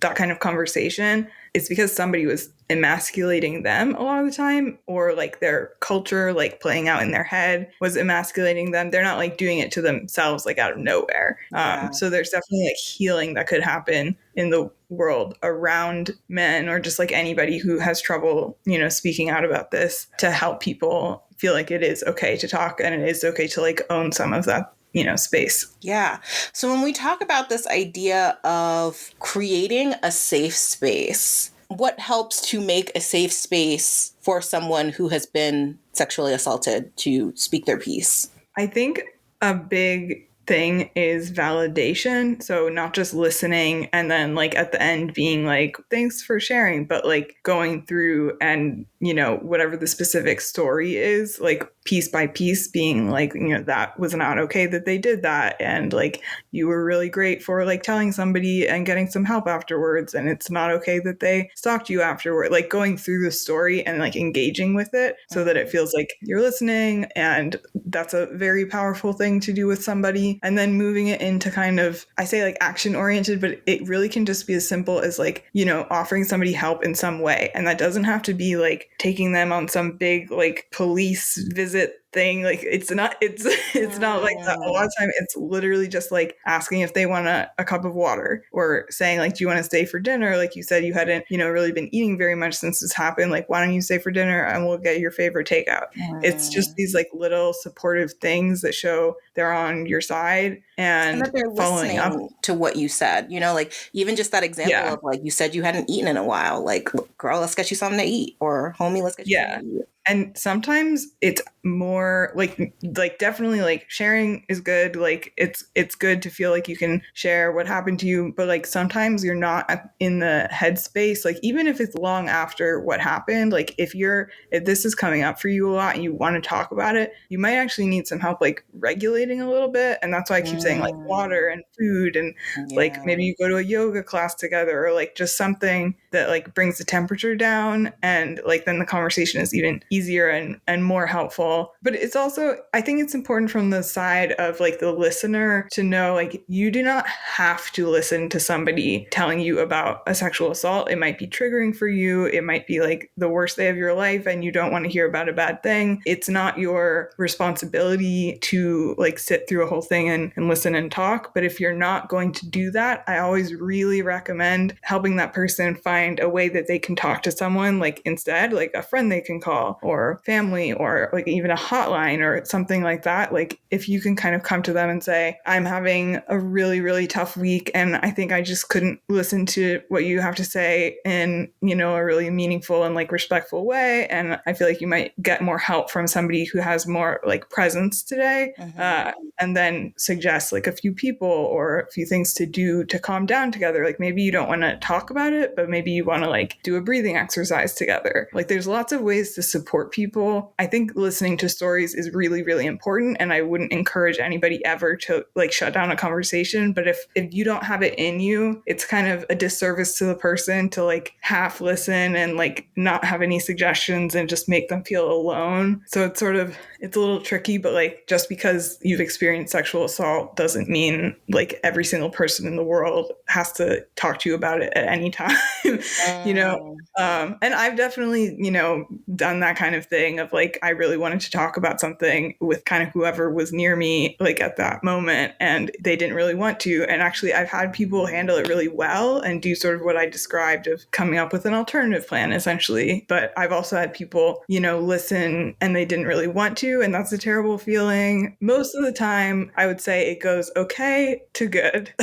that kind of conversation, it's because somebody was emasculating them a lot of the time, or like their culture, like playing out in their head was emasculating them. They're not like doing it to themselves, like out of nowhere. Yeah. So there's definitely like healing that could happen in the world around men, or just like anybody who has trouble, speaking out about this, to help people feel like it is okay to talk and it is okay to like own some of that space. Yeah. So when we talk about this idea of creating a safe space, what helps to make a safe space for someone who has been sexually assaulted to speak their piece? I think a big thing is validation. So not just listening and then like at the end being like, thanks for sharing, but like going through and, whatever the specific story is, like piece by piece being like, that was not okay that they did that. And like, you were really great for like telling somebody and getting some help afterwards. And it's not okay that they stalked you afterward, like going through the story and like engaging with it so that it feels like you're listening. And that's a very powerful thing to do with somebody. And then moving it into kind of, I say like action oriented, but it really can just be as simple as like, offering somebody help in some way. And that doesn't have to be like taking them on some big like police visit thing. Like it's not like that. A lot of time it's literally just like asking if they want a cup of water, or saying like, do you want to stay for dinner? Like you said, you hadn't, really been eating very much since this happened. Like, why don't you stay for dinner and we'll get your favorite takeout? It's just these like little supportive things that show they're on your side and that they're following up to what you said, like even just that example of like, you said you hadn't eaten in a while, like, girl, let's get you something to eat, or homie, let's get you something to eat. And sometimes it's more like definitely like sharing is good. Like it's good to feel like you can share what happened to you, but like sometimes you're not in the headspace. Like even if it's long after what happened, like if this is coming up for you a lot and you want to talk about it, you might actually need some help like regulating a little bit. And that's why I keep saying like Mm, water and food, and like yeah. maybe you go to a yoga class together, or like just something that like brings the temperature down, and like then the conversation is even easier and more helpful. But it's also, I think it's important from the side of like the listener to know like you do not have to listen to somebody telling you about a sexual assault. It might be triggering for you, it might be like the worst day of your life and you don't want to hear about a bad thing. It's not your responsibility to like sit through a whole thing and listen and talk. But if you're not going to do that, I always really recommend helping that person find a way that they can talk to someone, like instead, like a friend they can call, or family, or like even a hotline or something like that. Like if you can kind of come to them and say, I'm having a really, really tough week, and I think I just couldn't listen to what you have to say in, a really meaningful and like respectful way. And I feel like you might get more help from somebody who has more like presence today. Mm-hmm. And then suggest like a few people or a few things to do to calm down together. Like maybe you don't want to talk about it, but maybe you want to like do a breathing exercise together. Like there's lots of ways to support people. I think listening to stories is really, really important. And I wouldn't encourage anybody ever to like shut down a conversation. But if you don't have it in you, it's kind of a disservice to the person to like half listen and like not have any suggestions and just make them feel alone. So it's a little tricky, but like just because you've experienced sexual assault doesn't mean like every single person in the world has to talk to you about it at any time. you know Mm, and I've definitely done that kind of thing of like I really wanted to talk about something with kind of whoever was near me like at that moment, and they didn't really want to. And actually I've had people handle it really well and do sort of what I described of coming up with an alternative plan essentially. But I've also had people listen and they didn't really want to, and that's a terrible feeling. Most of the time I would say it goes okay to good.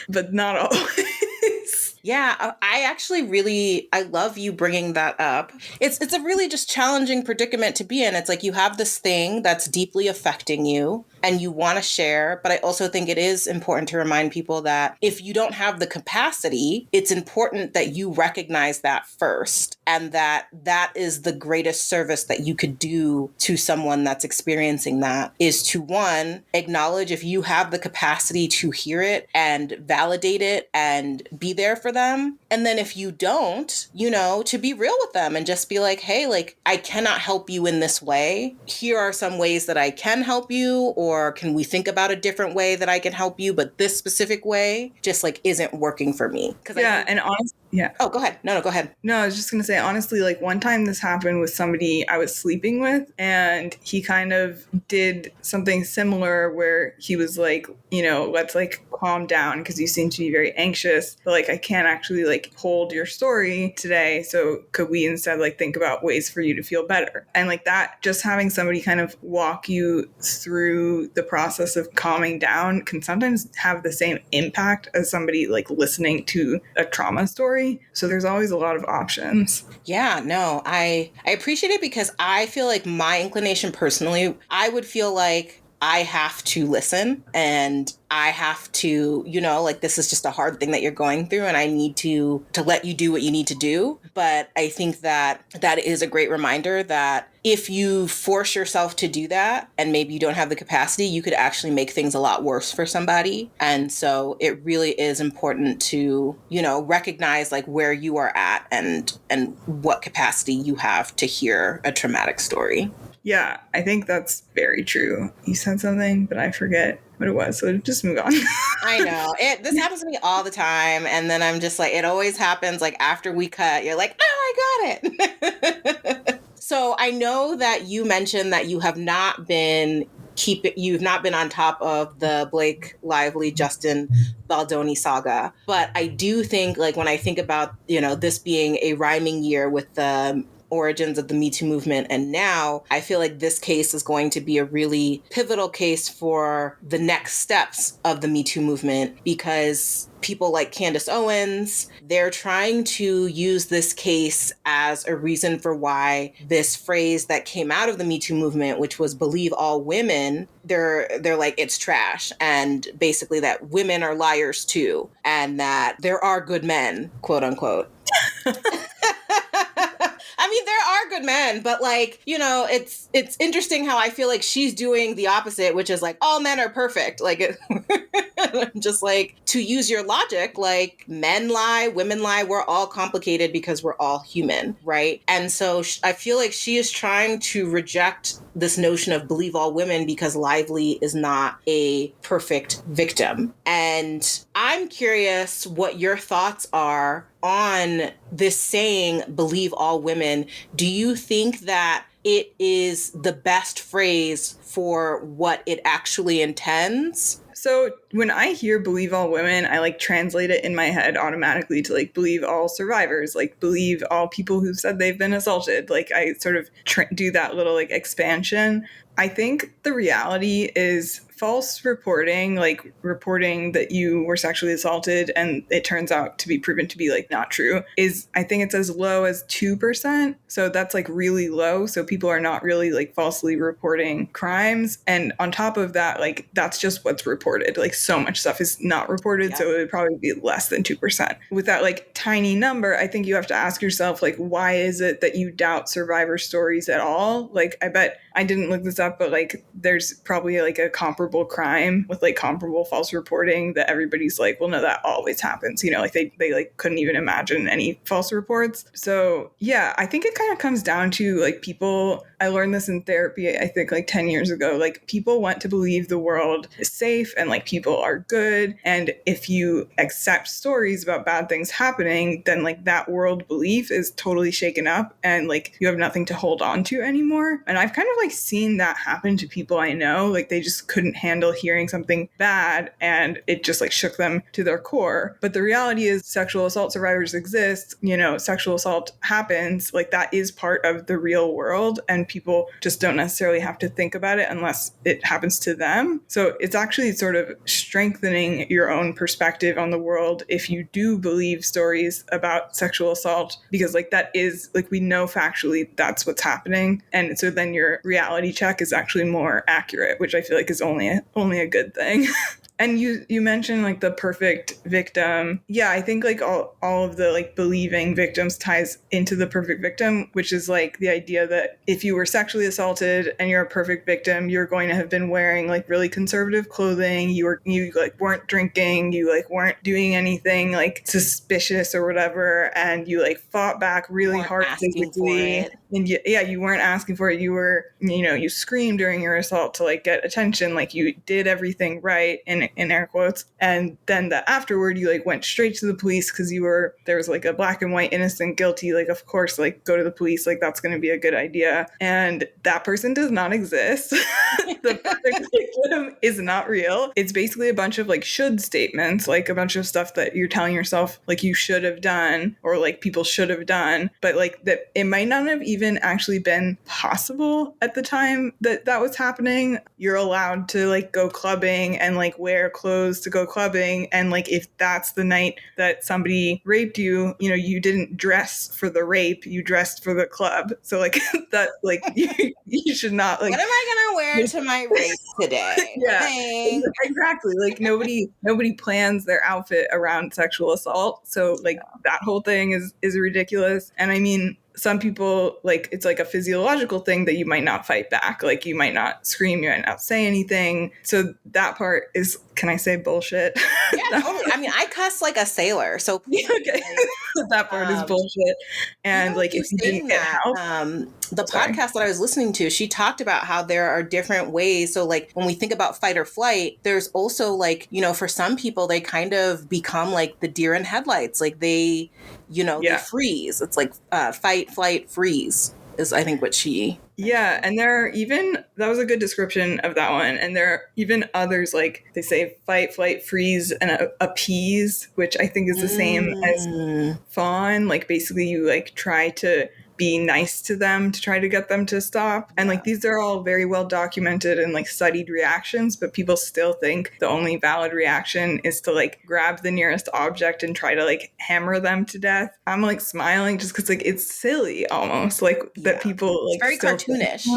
But not always. yeah, I actually really I love you bringing that up. It's a really just challenging predicament to be in. It's like you have this thing that's deeply affecting you and you want to share, but I also think it is important to remind people that if you don't have the capacity, it's important that you recognize that first, and that that is the greatest service that you could do to someone that's experiencing that, is to one, acknowledge if you have the capacity to hear it and validate it and be there for them. And then if you don't, to be real with them and just be like, hey, like, I cannot help you in this way. Here are some ways that I can help you, or can we think about a different way that I can help you? But this specific way just like isn't working for me. Because I Yeah, think, and honestly, yeah. oh, go ahead. No, go ahead. No, I was just going to say, honestly, like one time this happened with somebody I was sleeping with, and he kind of did something similar where he was like, let's like calm down because you seem to be very anxious, but like I can't actually like hold your story today. So could we instead like think about ways for you to feel better? And like that, just having somebody kind of walk you through the process of calming down can sometimes have the same impact as somebody like listening to a trauma story. So there's always a lot of options. Yeah, no, I appreciate it because I feel like my inclination personally, I would feel like I have to listen and I have to, like this is just a hard thing that you're going through and I need to let you do what you need to do. But I think that that is a great reminder that if you force yourself to do that and maybe you don't have the capacity, you could actually make things a lot worse for somebody. And so it really is important to, recognize like where you are at and what capacity you have to hear a traumatic story. Yeah, I think that's very true. You said something, but I forget what it was. So just move on. I know. This happens to me all the time. And then I'm just like, it always happens like after we cut, you're like, oh, I got it. So I know that you mentioned that you've not been on top of the Blake Lively, Justin Baldoni saga. But I do think like when I think about, this being a rhyming year with the origins of the Me Too movement and now, I feel like this case is going to be a really pivotal case for the next steps of the Me Too movement, because people like Candace Owens, they're trying to use this case as a reason for why this phrase that came out of the Me Too movement, which was believe all women, they're like, it's trash. And basically that women are liars too. And that there are good men, quote unquote. I mean, there are good men, but like, you know, it's interesting how I feel like she's doing the opposite, which is like all men are perfect. Like, just like, to use your logic, like men lie, women lie, we're all complicated because we're all human, right? And so I feel like she is trying to reject this notion of believe all women because Lively is not a perfect victim. And I'm curious what your thoughts are on this saying, believe all women. Do you think that it is the best phrase for what it actually intends? So when I hear believe all women, I like translate it in my head automatically to like believe all survivors, like believe all people who've said they've been assaulted. Like I sort of do that little like expansion. I think the reality is false reporting, like reporting that you were sexually assaulted and it turns out to be proven to be like not true, is I think it's as low as 2%. So that's like really low. So people are not really like falsely reporting crimes. And on top of that, like that's just what's reported. Like so much stuff is not reported. Yeah. So it would probably be less than 2%. With that like tiny number, I think you have to ask yourself, like, why is it that you doubt survivor stories at all? Like, I bet I didn't look this up, but like there's probably like a comparable crime with like comparable false reporting that everybody's like, well, no, that always happens. You know, like they like couldn't even imagine any false reports. So yeah, I think it kind of comes down to like people, I learned this in therapy, I think like 10 years ago, like people want to believe the world is safe and like people are good. And if you accept stories about bad things happening, then like that world belief is totally shaken up and like you have nothing to hold on to anymore. And I've kind of like seen that happen to people I know, like they just couldn't handle hearing something bad and it just like shook them to their core. But the reality is sexual assault survivors exist, you know, sexual assault happens, like that is part of the real world and people just don't necessarily have to think about it unless it happens to them. So it's actually sort of strengthening your own perspective on the world if you do believe stories about sexual assault, because like that is like we know factually that's what's happening. And so then your reality check is actually more accurate, which I feel like is only a good thing. And you mentioned like the perfect victim. Yeah, I think like all of the like believing victims ties into the perfect victim, which is like the idea that if you were sexually assaulted and you're a perfect victim, you're going to have been wearing like really conservative clothing. You like weren't drinking, you like weren't doing anything like suspicious or whatever, and you like fought back really hard Asking for physically. it. And you weren't asking for it. You were, you know, you screamed during your assault to like get attention, like you did everything right in air quotes. And then afterward, you like went straight to the police because there was like a black and white innocent guilty. Like, of course, like go to the police. Like that's going to be a good idea. And that person does not exist. The perfect victim is not real. It's basically a bunch of like should statements, like a bunch of stuff that you're telling yourself like you should have done or like people should have done, but like that it might not have even actually been possible at the time that was happening. You're allowed to like go clubbing and like wear clothes to go clubbing, and like if that's the night that somebody raped you, you know, you didn't dress for the rape, you dressed for the club. So like that like you should not like, what am I gonna wear to my race today? yeah, Thanks. exactly. Like nobody plans their outfit around sexual assault. So like that whole thing is ridiculous. And I mean, some people like it's like a physiological thing that you might not fight back. Like you might not scream, you might not say anything. So that part is, can I say bullshit? Yeah, totally. I mean, I cuss like a sailor, so Yeah, okay. That part is bullshit. And you know, like you if you saying didn't get that, help, the sorry. podcast that I was listening to, she talked about how there are different ways. So like when we think about fight or flight, there's also like, you know, for some people, they kind of become like the deer in headlights. Like they, you know, they freeze. It's like fight, flight, freeze is I think what she Yeah, and there are even, that was a good description of that one. And there are even others, like they say fight, flight, freeze, and appease, which I think is the same as fawn. Like basically you like try to be nice to them to try to get them to stop. And like these are all very well documented and like studied reactions, but people still think the only valid reaction is to like grab the nearest object and try to like hammer them to death. I'm like smiling just because like it's silly almost like that people It's like very still cartoonish.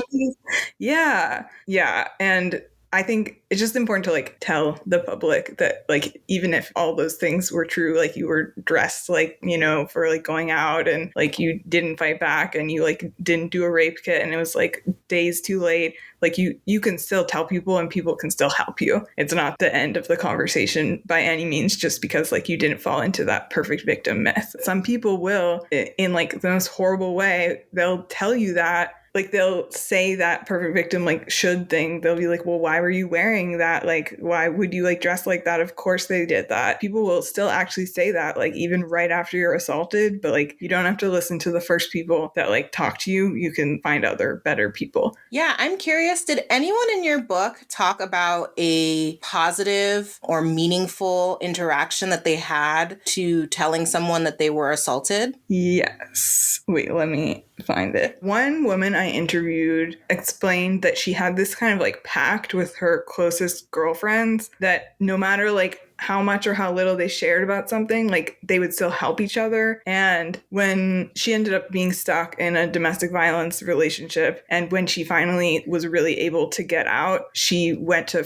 yeah, yeah. And I think it's just important to like tell the public that like even if all those things were true, like you were dressed like, you know, for like going out and like you didn't fight back and you like didn't do a rape kit and it was like days too late, like you can still tell people and people can still help you. It's not the end of the conversation by any means just because like you didn't fall into that perfect victim myth. Some people will in like the most horrible way, they'll tell you that like they'll say that perfect victim like should thing. They'll be like, well, why were you wearing that? Like, why would you like dress like that? Of course they did that. People will still actually say that, like even right after you're assaulted, but like you don't have to listen to the first people that like talk to you. You can find other better people. Yeah, I'm curious, did anyone in your book talk about a positive or meaningful interaction that they had to telling someone that they were assaulted? Yes. Wait, let me find it. One woman I interviewed explained that she had this kind of like pact with her closest girlfriends that no matter like how much or how little they shared about something, like they would still help each other. And when she ended up being stuck in a domestic violence relationship, and when she finally was really able to get out, she went to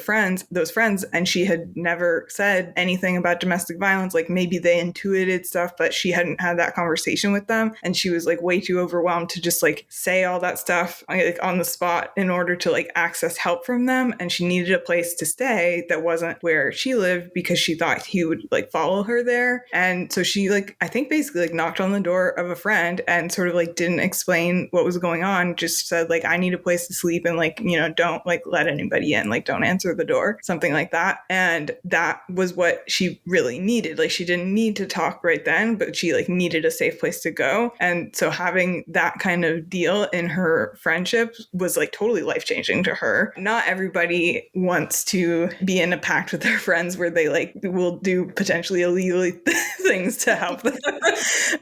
those friends, and she had never said anything about domestic violence. Like maybe they intuited stuff, but she hadn't had that conversation with them. And she was like way too overwhelmed to just like say all that stuff like on the spot in order to like access help from them. And she needed a place to stay that wasn't where she lived because she thought he would like follow her there. And so she like, I think basically like knocked on the door of a friend and sort of like didn't explain what was going on, just said like, I need a place to sleep and like, you know, don't like let anybody in, like don't answer the door, something like that. And that was what she really needed. Like she didn't need to talk right then, but she like needed a safe place to go. And so having that kind of deal in her friendship was like totally life-changing to her. Not everybody wants to be in a pact with their friends where they like will do potentially illegal things to help them.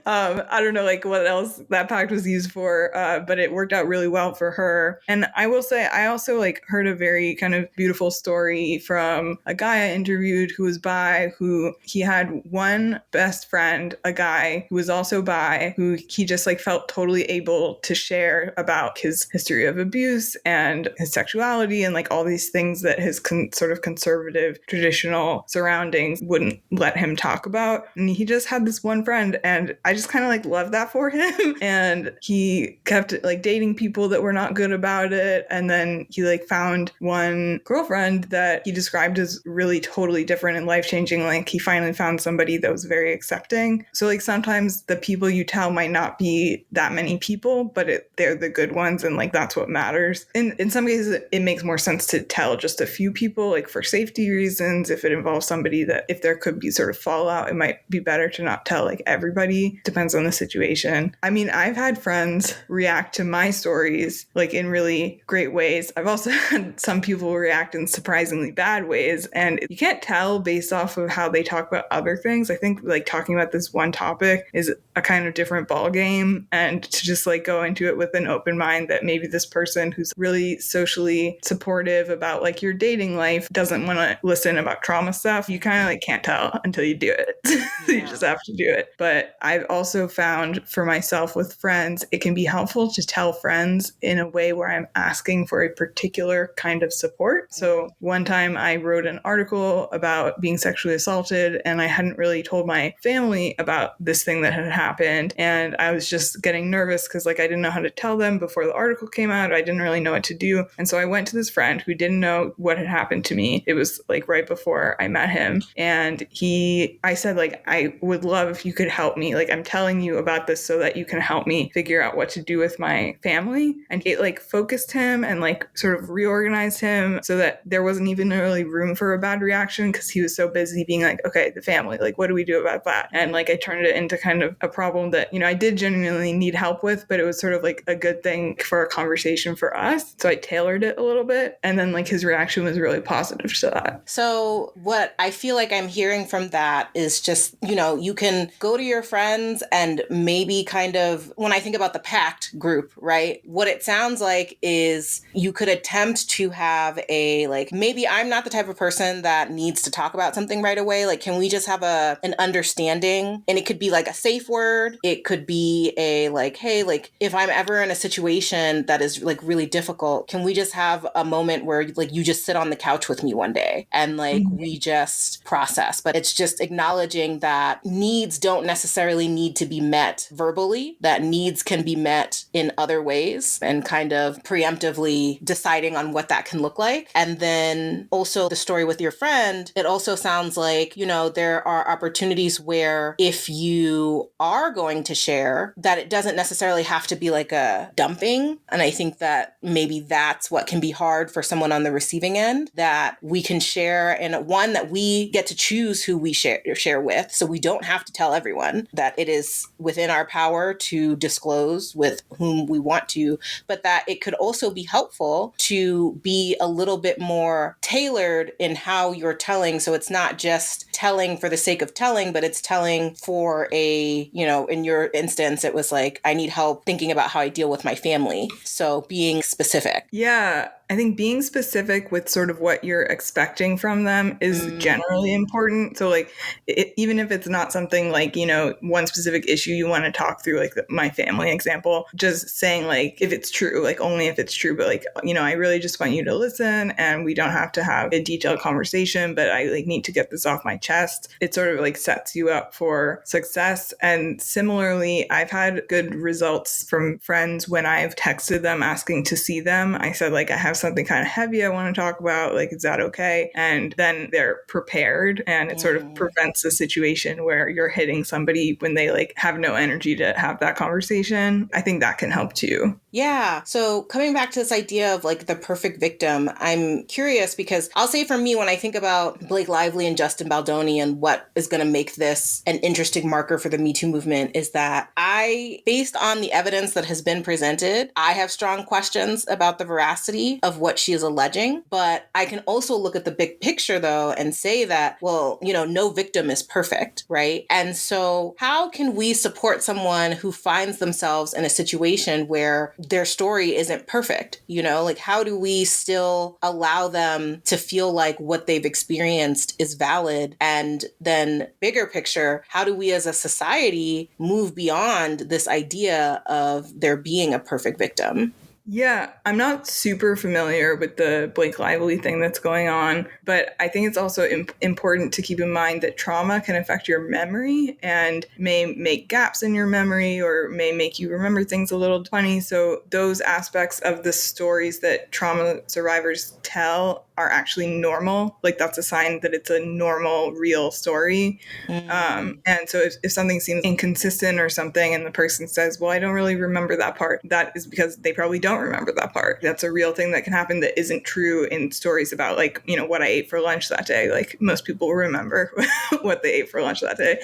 I don't know like what else that pact was used for, but it worked out really well for her. And I will say I also like heard a very kind of beautiful story from a guy I interviewed who was bi, who he had one best friend, a guy who was also bi, who he just like felt totally able to share about his history of abuse and his sexuality and like all these things that his sort of conservative traditional surroundings wouldn't let him talk about. And he just had this one friend, and I just kind of like love that for him. And he kept like dating people that were not good about it. And then he like found one girlfriend that he described as really totally different and life-changing. Like he finally found somebody that was very accepting. So like sometimes the people you tell might not be that many people, but they're the good ones, and like that's what matters. In some cases it makes more sense to tell just a few people, like for safety reasons. If it involves somebody that if there could be sort of fallout, it might be better to not tell like everybody. Depends on the situation. I mean, I've had friends react to my stories like in really great ways. I've also had some people react in surprisingly bad ways, and you can't tell based off of how they talk about other things. I think like talking about this one topic is a kind of different ball game, and to just like go into it with an open mind that maybe this person who's really socially supportive about like your dating life doesn't want to listen about trauma stuff. You kind of like can't tell until you do it. You just have to do it. But I've also found for myself with friends, it can be helpful to tell friends in a way where I'm asking for a particular kind of support. So one time I wrote an article about being sexually assaulted, and I hadn't really told my family about this thing that had happened. And I was just getting nervous because like I didn't know how to tell them before the article came out. I didn't really know what to do. And so I went to this friend who didn't know what had happened to me. It was like right before I met him. And I said like, I would love if you could help me. Like I'm telling you about this so that you can help me figure out what to do with my family. And it like focused him and like sort of reorganized him so that there wasn't even really room for a bad reaction, because he was so busy being like, okay, the family, like what do we do about that? And like I turned it into kind of a problem that, you know, I did genuinely need help with, but it was sort of like a good thing for a conversation for us. So I tailored it a little bit. And then like his reaction was really positive to that. So what I I feel like I'm hearing from that is just, you can go to your friends and maybe kind of, when I think about the pact group, right? What it sounds like is you could attempt to have a, like, maybe I'm not the type of person that needs to talk about something right away. Like, can we just have an understanding? And it could be like a safe word. It could be a like, hey, like if I'm ever in a situation that is like really difficult, can we just have a moment where like you just sit on the couch with me one day and like we just process? But it's just acknowledging that needs don't necessarily need to be met verbally, that needs can be met in other ways, and kind of preemptively deciding on what that can look like. And then also the story with your friend, it also sounds like, there are opportunities where if you are going to share, that it doesn't necessarily have to be like a dumping. And I think that maybe that's what can be hard for someone on the receiving end, that we can share, and one, that we get to choose who we share with. So we don't have to tell everyone, that it is within our power to disclose with whom we want to, but that it could also be helpful to be a little bit more tailored in how you're telling. So it's not just telling for the sake of telling, but it's telling for in your instance, it was like, I need help thinking about how I deal with my family. So being specific. Yeah, I think being specific with sort of what you're expecting from them is generally important. So, like, even if it's not something like, one specific issue you want to talk through, like my family example, just saying, like, if it's true, like, only if it's true, but like, I really just want you to listen and we don't have to have a detailed conversation, but I like need to get this off my chest. It sort of like sets you up for success. And similarly, I've had good results from friends when I've texted them asking to see them. I said, like, I have something kind of heavy I want to talk about. Like, is that okay? And then they're prepared, and it sort of prevents the situation where you're hitting somebody when they like have no energy to have that conversation. I think that can help too. Yeah. So coming back to this idea of like the perfect victim, I'm curious because I'll say for me, when I think about Blake Lively and Justin Baldoni and what is going to make this an interesting marker for the Me Too movement, is that based on the evidence that has been presented, I have strong questions about the veracity of what she is alleging. But I can also look at the big picture though and say that, well, no victim is perfect, right? And so how can we support someone who finds themselves in a situation where their story isn't perfect? Like, how do we still allow them to feel like what they've experienced is valid? And then bigger picture, how do we as a society move beyond this idea of there being a perfect victim? Yeah, I'm not super familiar with the Blake Lively thing that's going on, but I think it's also important to keep in mind that trauma can affect your memory and may make gaps in your memory or may make you remember things a little funny. So those aspects of the stories that trauma survivors tell are actually normal. Like, that's a sign that it's a normal, real story. And so if something seems inconsistent or something and the person says, well, I don't really remember that part, that is because they probably don't remember that part. That's a real thing that can happen that isn't true in stories about, like, what I ate for lunch that day. Like, most people remember what they ate for lunch that day.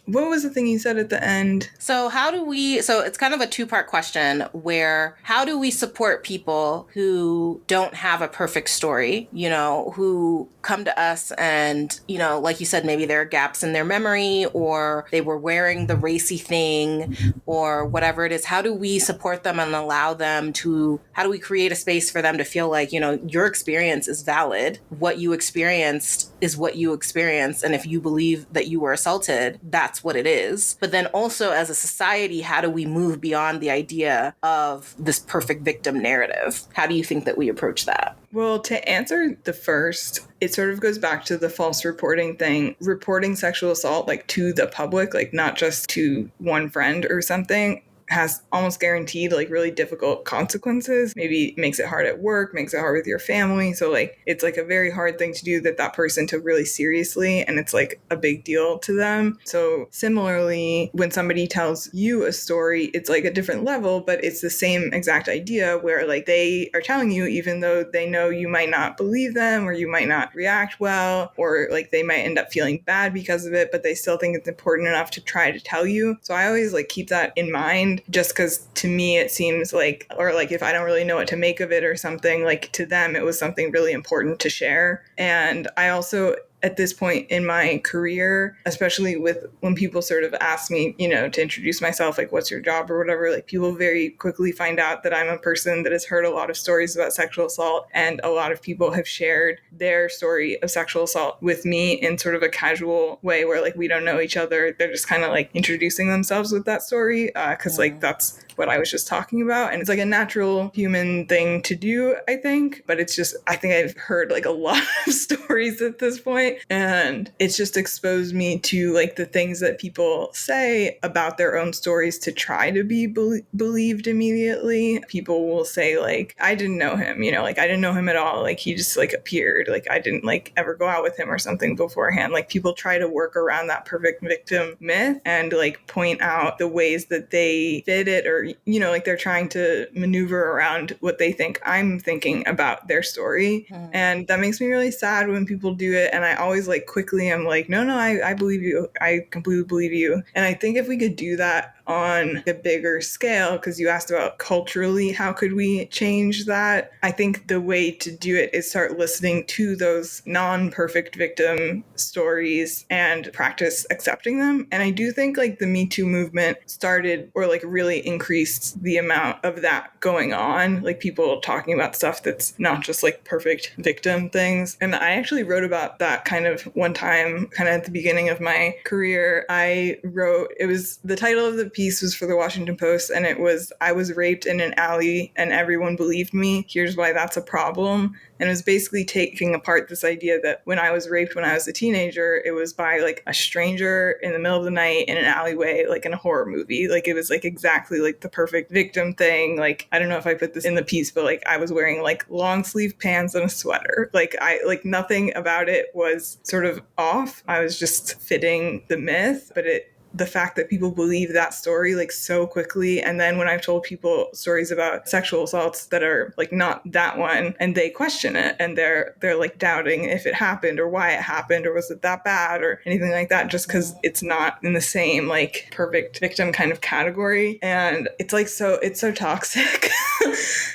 What was the thing you said at the end? So it's kind of a two-part question where how do we support people who don't have a perfect story, who come to us and, like you said, maybe there are gaps in their memory or they were wearing the racy thing or whatever it is. How do we support them and how do we create a space for them to feel like, your experience is valid. What you experienced is what you experienced. And if you believe that you were assaulted, that's what it is. But then also as a society, how do we move beyond the idea of this perfect victim narrative? How do you think that we approach that? Well, to answer the first, it sort of goes back to the false reporting thing. Reporting sexual assault, like, to the public, like not just to one friend or something, has almost guaranteed like really difficult consequences. Maybe it makes it hard at work, makes it hard with your family. So like it's like a very hard thing to do that person took really seriously, and it's like a big deal to them. So similarly, when somebody tells you a story, it's like a different level, but it's the same exact idea where like they are telling you even though they know you might not believe them or you might not react well, or like they might end up feeling bad because of it, but they still think it's important enough to try to tell you. So I always like keep that in mind, just because to me it seems like, or like if I don't really know what to make of it or something, like to them it was something really important to share. And I also at this point in my career, especially with when people sort of ask me, to introduce myself, like, what's your job or whatever, like, people very quickly find out that I'm a person that has heard a lot of stories about sexual assault. And a lot of people have shared their story of sexual assault with me in sort of a casual way where, like, we don't know each other. They're just kind of like introducing themselves with that story because, like, that's what I was just talking about. And it's like a natural human thing to do, I think. But it's just, I think I've heard like a lot of stories at this point, and it's just exposed me to like the things that people say about their own stories to try to be believed immediately. People will say like, I didn't know him, like, I didn't know him at all. Like, he just like appeared, like, I didn't like ever go out with him or something beforehand. Like, people try to work around that perfect victim myth and like point out the ways that they fit it, or like they're trying to maneuver around what they think I'm thinking about their story. And that makes me really sad when people do it. And I always like quickly, I'm like, no, I believe you. I completely believe you. And I think if we could do that on a bigger scale, because you asked about culturally, how could we change that? I think the way to do it is start listening to those non-perfect victim stories and practice accepting them. And I do think like the Me Too movement started or like really increased the amount of that going on, like people talking about stuff that's not just like perfect victim things. And I actually wrote about that kind of one time, kind of at the beginning of my career. I wrote, it was, the title of the piece was for the Washington Post, and it was, I was raped in an alley and everyone believed me. Here's why that's a problem. And it was basically taking apart this idea that when I was raped when I was a teenager, it was by like a stranger in the middle of the night in an alleyway, like in a horror movie. Like, it was like exactly like the perfect victim thing. Like, I don't know if I put this in the piece, but like I was wearing like long sleeve pants and a sweater. Like, I like nothing about it was sort of off. I was just fitting the myth, but the fact that people believe that story like so quickly. And then when I've told people stories about sexual assaults that are like not that one, and they question it and they're like doubting if it happened or why it happened or was it that bad or anything like that, just because it's not in the same like perfect victim kind of category. And it's like, so it's so toxic.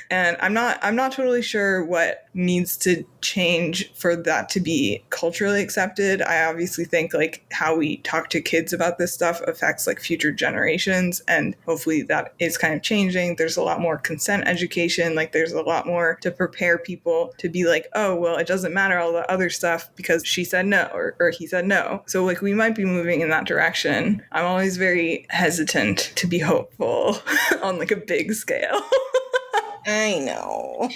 And I'm not totally sure what needs to change for that to be culturally accepted. I obviously think like how we talk to kids about this stuff affects like future generations, and hopefully that is kind of changing. There's a lot more consent education, like there's a lot more to prepare people to be like, oh, well, it doesn't matter all the other stuff because she said no or he said no. So like we might be moving in that direction. I'm always very hesitant to be hopeful on like a big scale. I know.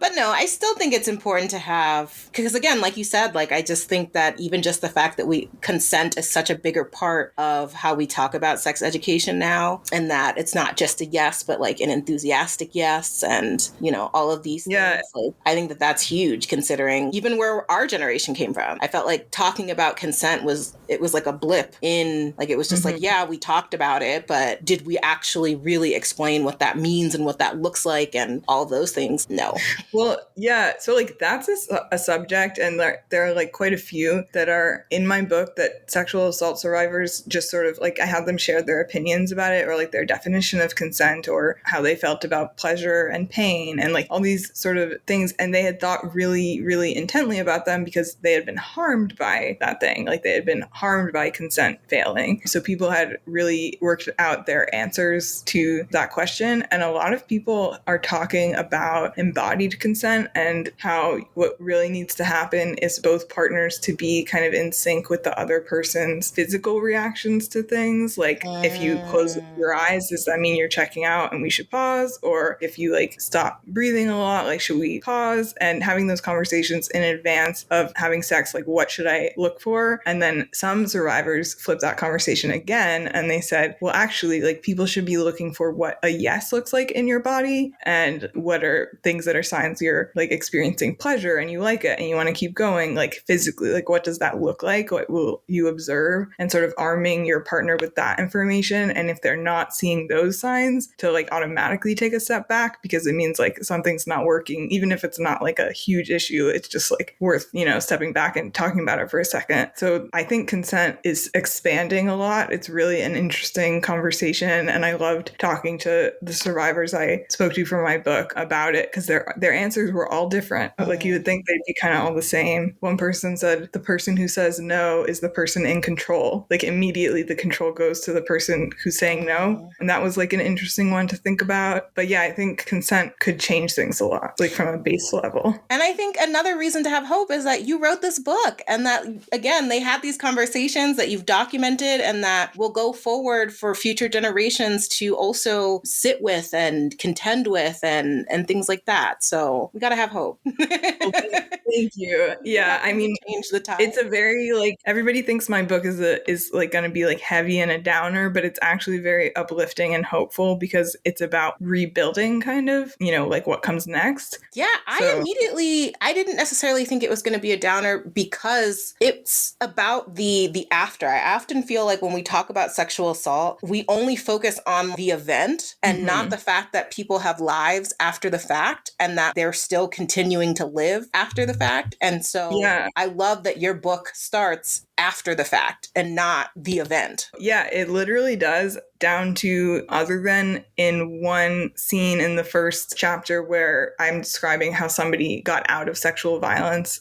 But no, I still think it's important to have, because again, like you said, like I just think that even just the fact that consent is such a bigger part of how we talk about sex education now, and that it's not just a yes, but like an enthusiastic yes, and all of these things. Like, I think that that's huge considering even where our generation came from. I felt like talking about consent was like a blip in, like it was just like, yeah, we talked about it, but did we actually really explain what that means and what that looks like and all those things? No. Well, yeah. So like that's a subject, and there are like quite a few that are in my book that sexual assault survivors just sort of like, I had them share their opinions about it, or like their definition of consent, or how they felt about pleasure and pain and like all these sort of things. And they had thought really, really intently about them because they had been harmed by that thing. Like they had been harmed by consent failing. So people had really worked out their answers to that question. And a lot of people are talking about embodied consent and how what really needs to happen is both partners to be kind of in sync with the other person's physical reactions to things. Like if you close your eyes, does that mean you're checking out and we should pause? Or if you like stop breathing a lot, like should we pause? And having those conversations in advance of having sex, like what should I look for? And then some survivors flipped that conversation again and they said, well, actually, like people should be looking for what a yes looks like in your body and what are things that are signs you're like experiencing pleasure and you like it and you want to keep going, like physically, like what does that look like? What will you observe? And sort of arming your partner with that information. And if they're not seeing those signs, to like automatically take a step back, because it means like something's not working, even if it's not like a huge issue. It's just like worth, stepping back and talking about it for a second. So I think consent is expanding a lot. It's really an interesting conversation. And I loved talking to the survivors I spoke to for my book about it, because because their answers were all different. Like you would think they'd be kind of all the same. One person said the person who says no is the person in control. Like immediately the control goes to the person who's saying no. And that was like an interesting one to think about. But yeah, I think consent could change things a lot, like from a base level. And I think another reason to have hope is that you wrote this book and that, again, they had these conversations that you've documented and that will go forward for future generations to also sit with and contend with and things like that. So we got to have hope. Well, thank you. Yeah, I mean, change the time. it's a very like everybody thinks my book is like going to be like heavy and a downer, but it's actually very uplifting and hopeful because it's about rebuilding kind of, you know, like what comes next. Yeah, I didn't necessarily think it was going to be a downer because it's about the after. I often feel like when we talk about sexual assault, we only focus on the event and not the fact that people have lives after the fact and that they're still continuing to live after the fact. And so Yeah. I love that your book starts after the fact and not the event. Yeah, it literally does, down to other than in one scene in the first chapter where I'm describing how somebody got out of sexual violence,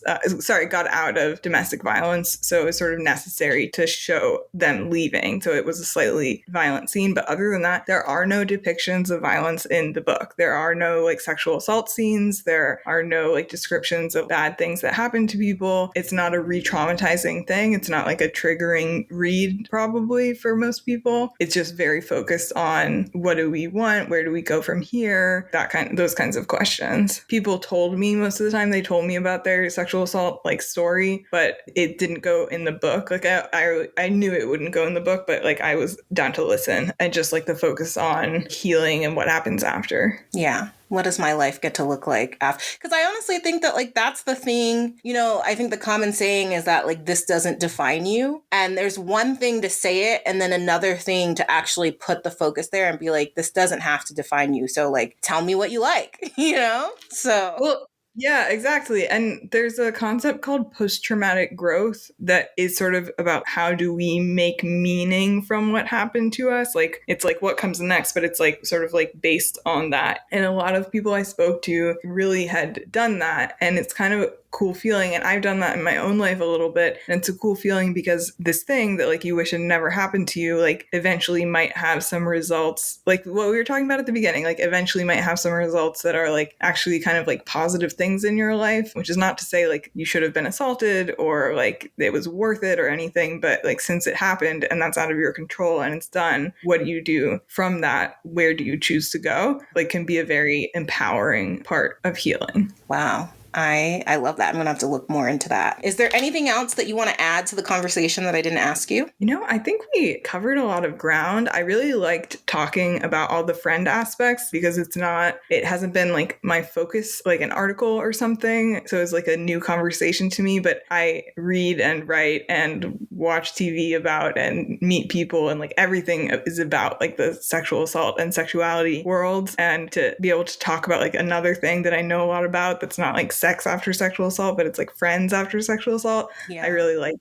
got out of domestic violence. So it was sort of necessary to show them leaving. So it was a slightly violent scene. But other than that, there are no depictions of violence in the book. There are no like sexual assault scenes. There are no like descriptions of bad things that happen to people. It's not a re-traumatizing thing. It's not like a triggering read probably for most people. It's just very focused on what do we want? Where do we go from here? Those kinds of questions. People told me most of the time, they told me about their sexual assault like story, but it didn't go in the book. Like I knew it wouldn't go in the book, but like I was down to listen and just like the focus on healing and what happens after. Yeah. What does my life get to look like after? Because I honestly think that like that's the thing, you know, I think the common saying is that like this doesn't define you. And there's one thing to say it and then another thing to actually put the focus there and be like, this doesn't have to define you. So like, tell me what you like, you know? So. Well, yeah, exactly. And there's a concept called post-traumatic growth that is sort of about how do we make meaning from what happened to us? Like it's like what comes next, but it's like sort of like based on that. And a lot of people I spoke to really had done that. And it's kind of cool feeling, and I've done that in my own life a little bit, and it's a cool feeling because this thing that like you wish had never happened to you like eventually might have some results, like what we were talking about at the beginning, like eventually might have some results that are like actually kind of like positive things in your life, which is not to say like you should have been assaulted or like it was worth it or anything, but like since it happened and that's out of your control and it's done, what do you do from that? Where do you choose to go? Like can be a very empowering part of healing. Wow. I love that. I'm going to have to look more into that. Is there anything else that you want to add to the conversation that I didn't ask you? You know, I think we covered a lot of ground. I really liked talking about all the friend aspects because it hasn't been like my focus, like an article or something. So it's like a new conversation to me, but I read and write and watch TV about and meet people and like everything is about like the sexual assault and sexuality world. And to be able to talk about like another thing that I know a lot about that's not like sex after sexual assault, but it's like friends after sexual assault. Yeah. I really like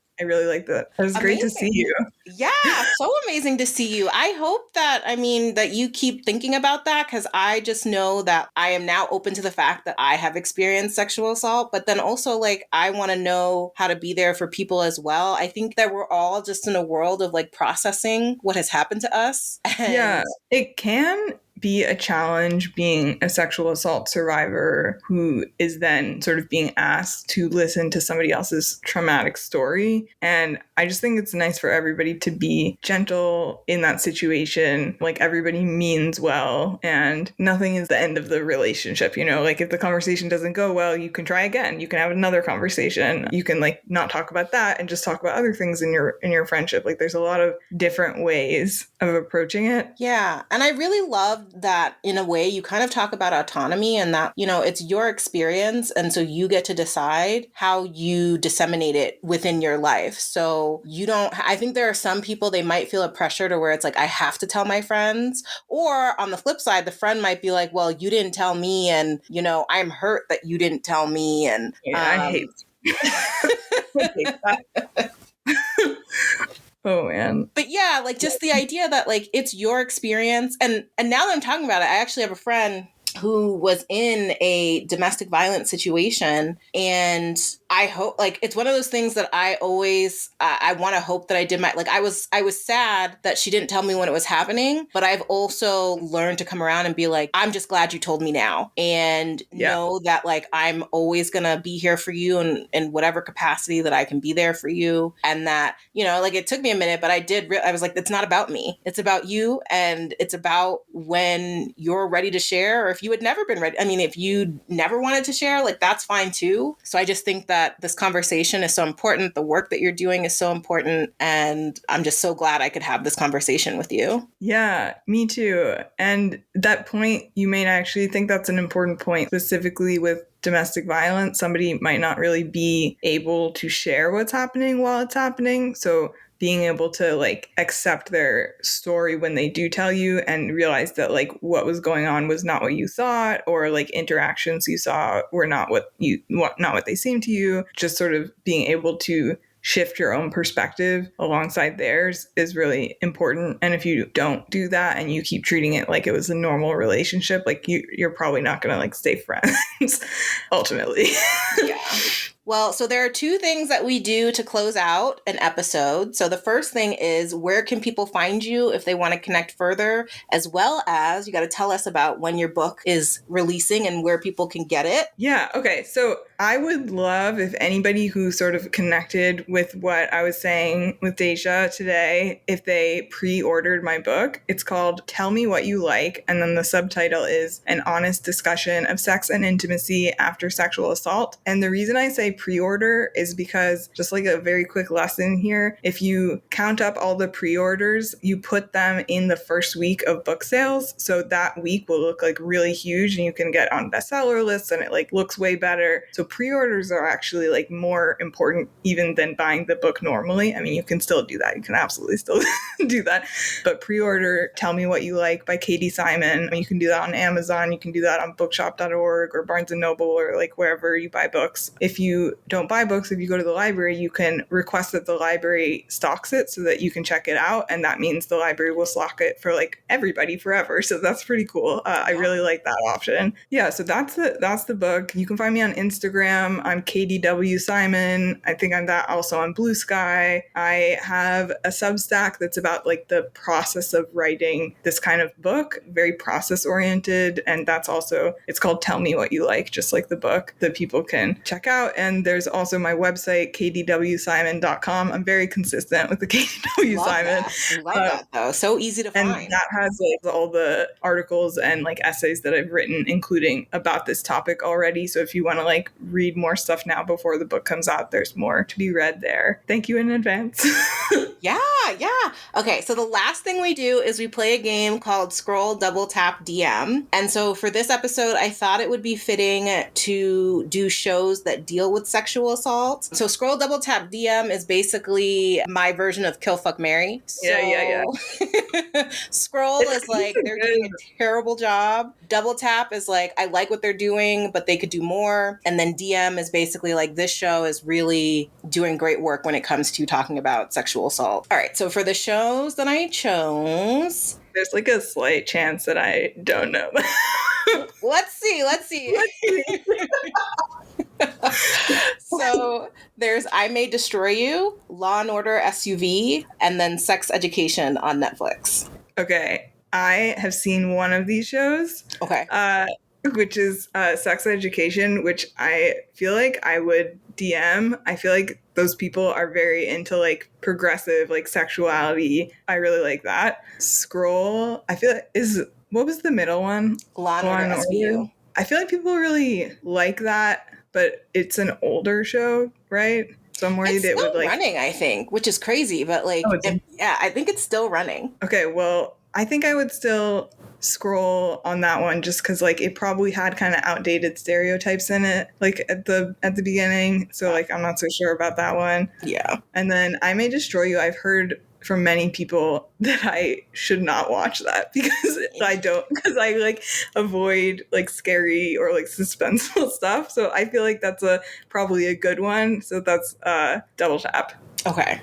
that. It was great to see you. Yeah, so amazing to see you. I hope that, that you keep thinking about that because I just know that I am now open to the fact that I have experienced sexual assault, but then also like I want to know how to be there for people as well. I think that we're all just in a world of like processing what has happened to us. Yeah, it can be a challenge being a sexual assault survivor who is then sort of being asked to listen to somebody else's traumatic story. And I just think it's nice for everybody to be gentle in that situation. Like everybody means well and nothing is the end of the relationship. You know, like if the conversation doesn't go well, you can try again. You can have another conversation. You can like not talk about that and just talk about other things in your friendship. Like there's a lot of different ways of approaching it. Yeah. And I really love that in a way you kind of talk about autonomy and that, you know, it's your experience. And so you get to decide how you disseminate it within your life. So you don't, I think there are some people, they might feel a pressure to where it's like, I have to tell my friends. Or on the flip side, the friend might be like, well, you didn't tell me. And, you know, I'm hurt that you didn't tell me. And I hate that. Oh man. But yeah, like just the idea that like it's your experience. And now that I'm talking about it, I actually have a friend who was in a domestic violence situation. And I hope, like, it's one of those things that I always, I want to hope that I did my, like, I was sad that she didn't tell me when it was happening, but I've also learned to come around and be like, I'm just glad you told me now, and Yeah. know that, like, I'm always going to be here for you in whatever capacity that I can be there for you. And that, you know, like, it took me a minute, but I was like, it's not about me. It's about you. And it's about when you're ready to share, or if you had never been ready. I mean, if you never wanted to share, like, that's fine too. So I just think that this conversation is so important. The work that you're doing is so important. And I'm just so glad I could have this conversation with you. Yeah, me too. And that point, you may actually think that's an important point, specifically with domestic violence. Somebody might not really be able to share what's happening while it's happening. So being able to like accept their story when they do tell you and realize that like what was going on was not what you thought, or like interactions you saw were not what they seemed to you. Just sort of being able to shift your own perspective alongside theirs is really important. And if you don't do that and you keep treating it like it was a normal relationship, like you're probably not going to like stay friends ultimately. Yeah. Well, so there are two things that we do to close out an episode. So the first thing is, where can people find you if they want to connect further, as well as you got to tell us about when your book is releasing and where people can get it. Yeah. Okay. So I would love if anybody who sort of connected with what I was saying with Deja today, if they pre-ordered my book. It's called Tell Me What You Like. And then the subtitle is An Honest Discussion of Sex and Intimacy After Sexual Assault. And the reason I say pre-order is because, just like a very quick lesson here, if you count up all the pre-orders, you put them in the first week of book sales. So that week will look like really huge and you can get on bestseller lists and it like looks way better. So pre-orders are actually like more important even than buying the book normally. I mean, you can still do that. You can absolutely still do that. But pre-order Tell Me What You Like by Katie Simon. You can do that on Amazon. You can do that on bookshop.org or Barnes & Noble or like wherever you buy books. If you don't buy books, if you go to the library, you can request that the library stocks it so that you can check it out. And that means the library will stock it for like everybody forever. So that's pretty cool. I really like that option. Yeah, so that's the book. You can find me on Instagram. I'm KDW Simon. I think I'm that also on Blue Sky. I have a Substack that's about like the process of writing this kind of book, very process oriented. And that's also, it's called Tell Me What You Like, just like the book, that people can check out. And there's also my website, kdwsimon.com. I'm very consistent with the KDW Love Simon. that. Love that though. So easy to And find. that has like all the articles and like essays that I've written, including about this topic already. So if you want to like read more stuff now before the book comes out, there's more to be read there. Thank you in advance. Yeah, yeah. Okay, so the last thing we do is we play a game called Scroll Double Tap DM. And so for this episode, I thought it would be fitting to do shows that deal with sexual assault. So Scroll Double Tap DM is basically my version of Kill Fuck Marry. So Yeah. Scroll is like they're doing a terrible job. Double Tap is like I like what they're doing, but they could do more. And then DM is basically like this show is really doing great work when it comes to talking about sexual assault. All right, so for the shows that I chose, There's like a slight chance that I don't know. let's see. So there's I May Destroy You, Law and Order SUV, and then Sex Education on Netflix. Okay, I have seen one of these shows. Okay. Which is Sex Education, which I feel like I would DM. I feel like those people are very into like progressive, like sexuality. I really like that. Scroll, I feel like what was the middle one? Law and Order SVU. I feel like people really like that, but it's an older show, right? So I'm worried It's it would still like running, I think, which is crazy, but like, yeah, I think it's still running. Okay, well, I think I would still scroll on that one just because like it probably had kind of outdated stereotypes in it, like at the beginning. So like I'm not so sure about that one. Yeah. And then I May Destroy You. I've heard from many people that I should not watch that because I like avoid like scary or like suspenseful stuff. So I feel like that's probably a good one. So that's Double Tap. Okay.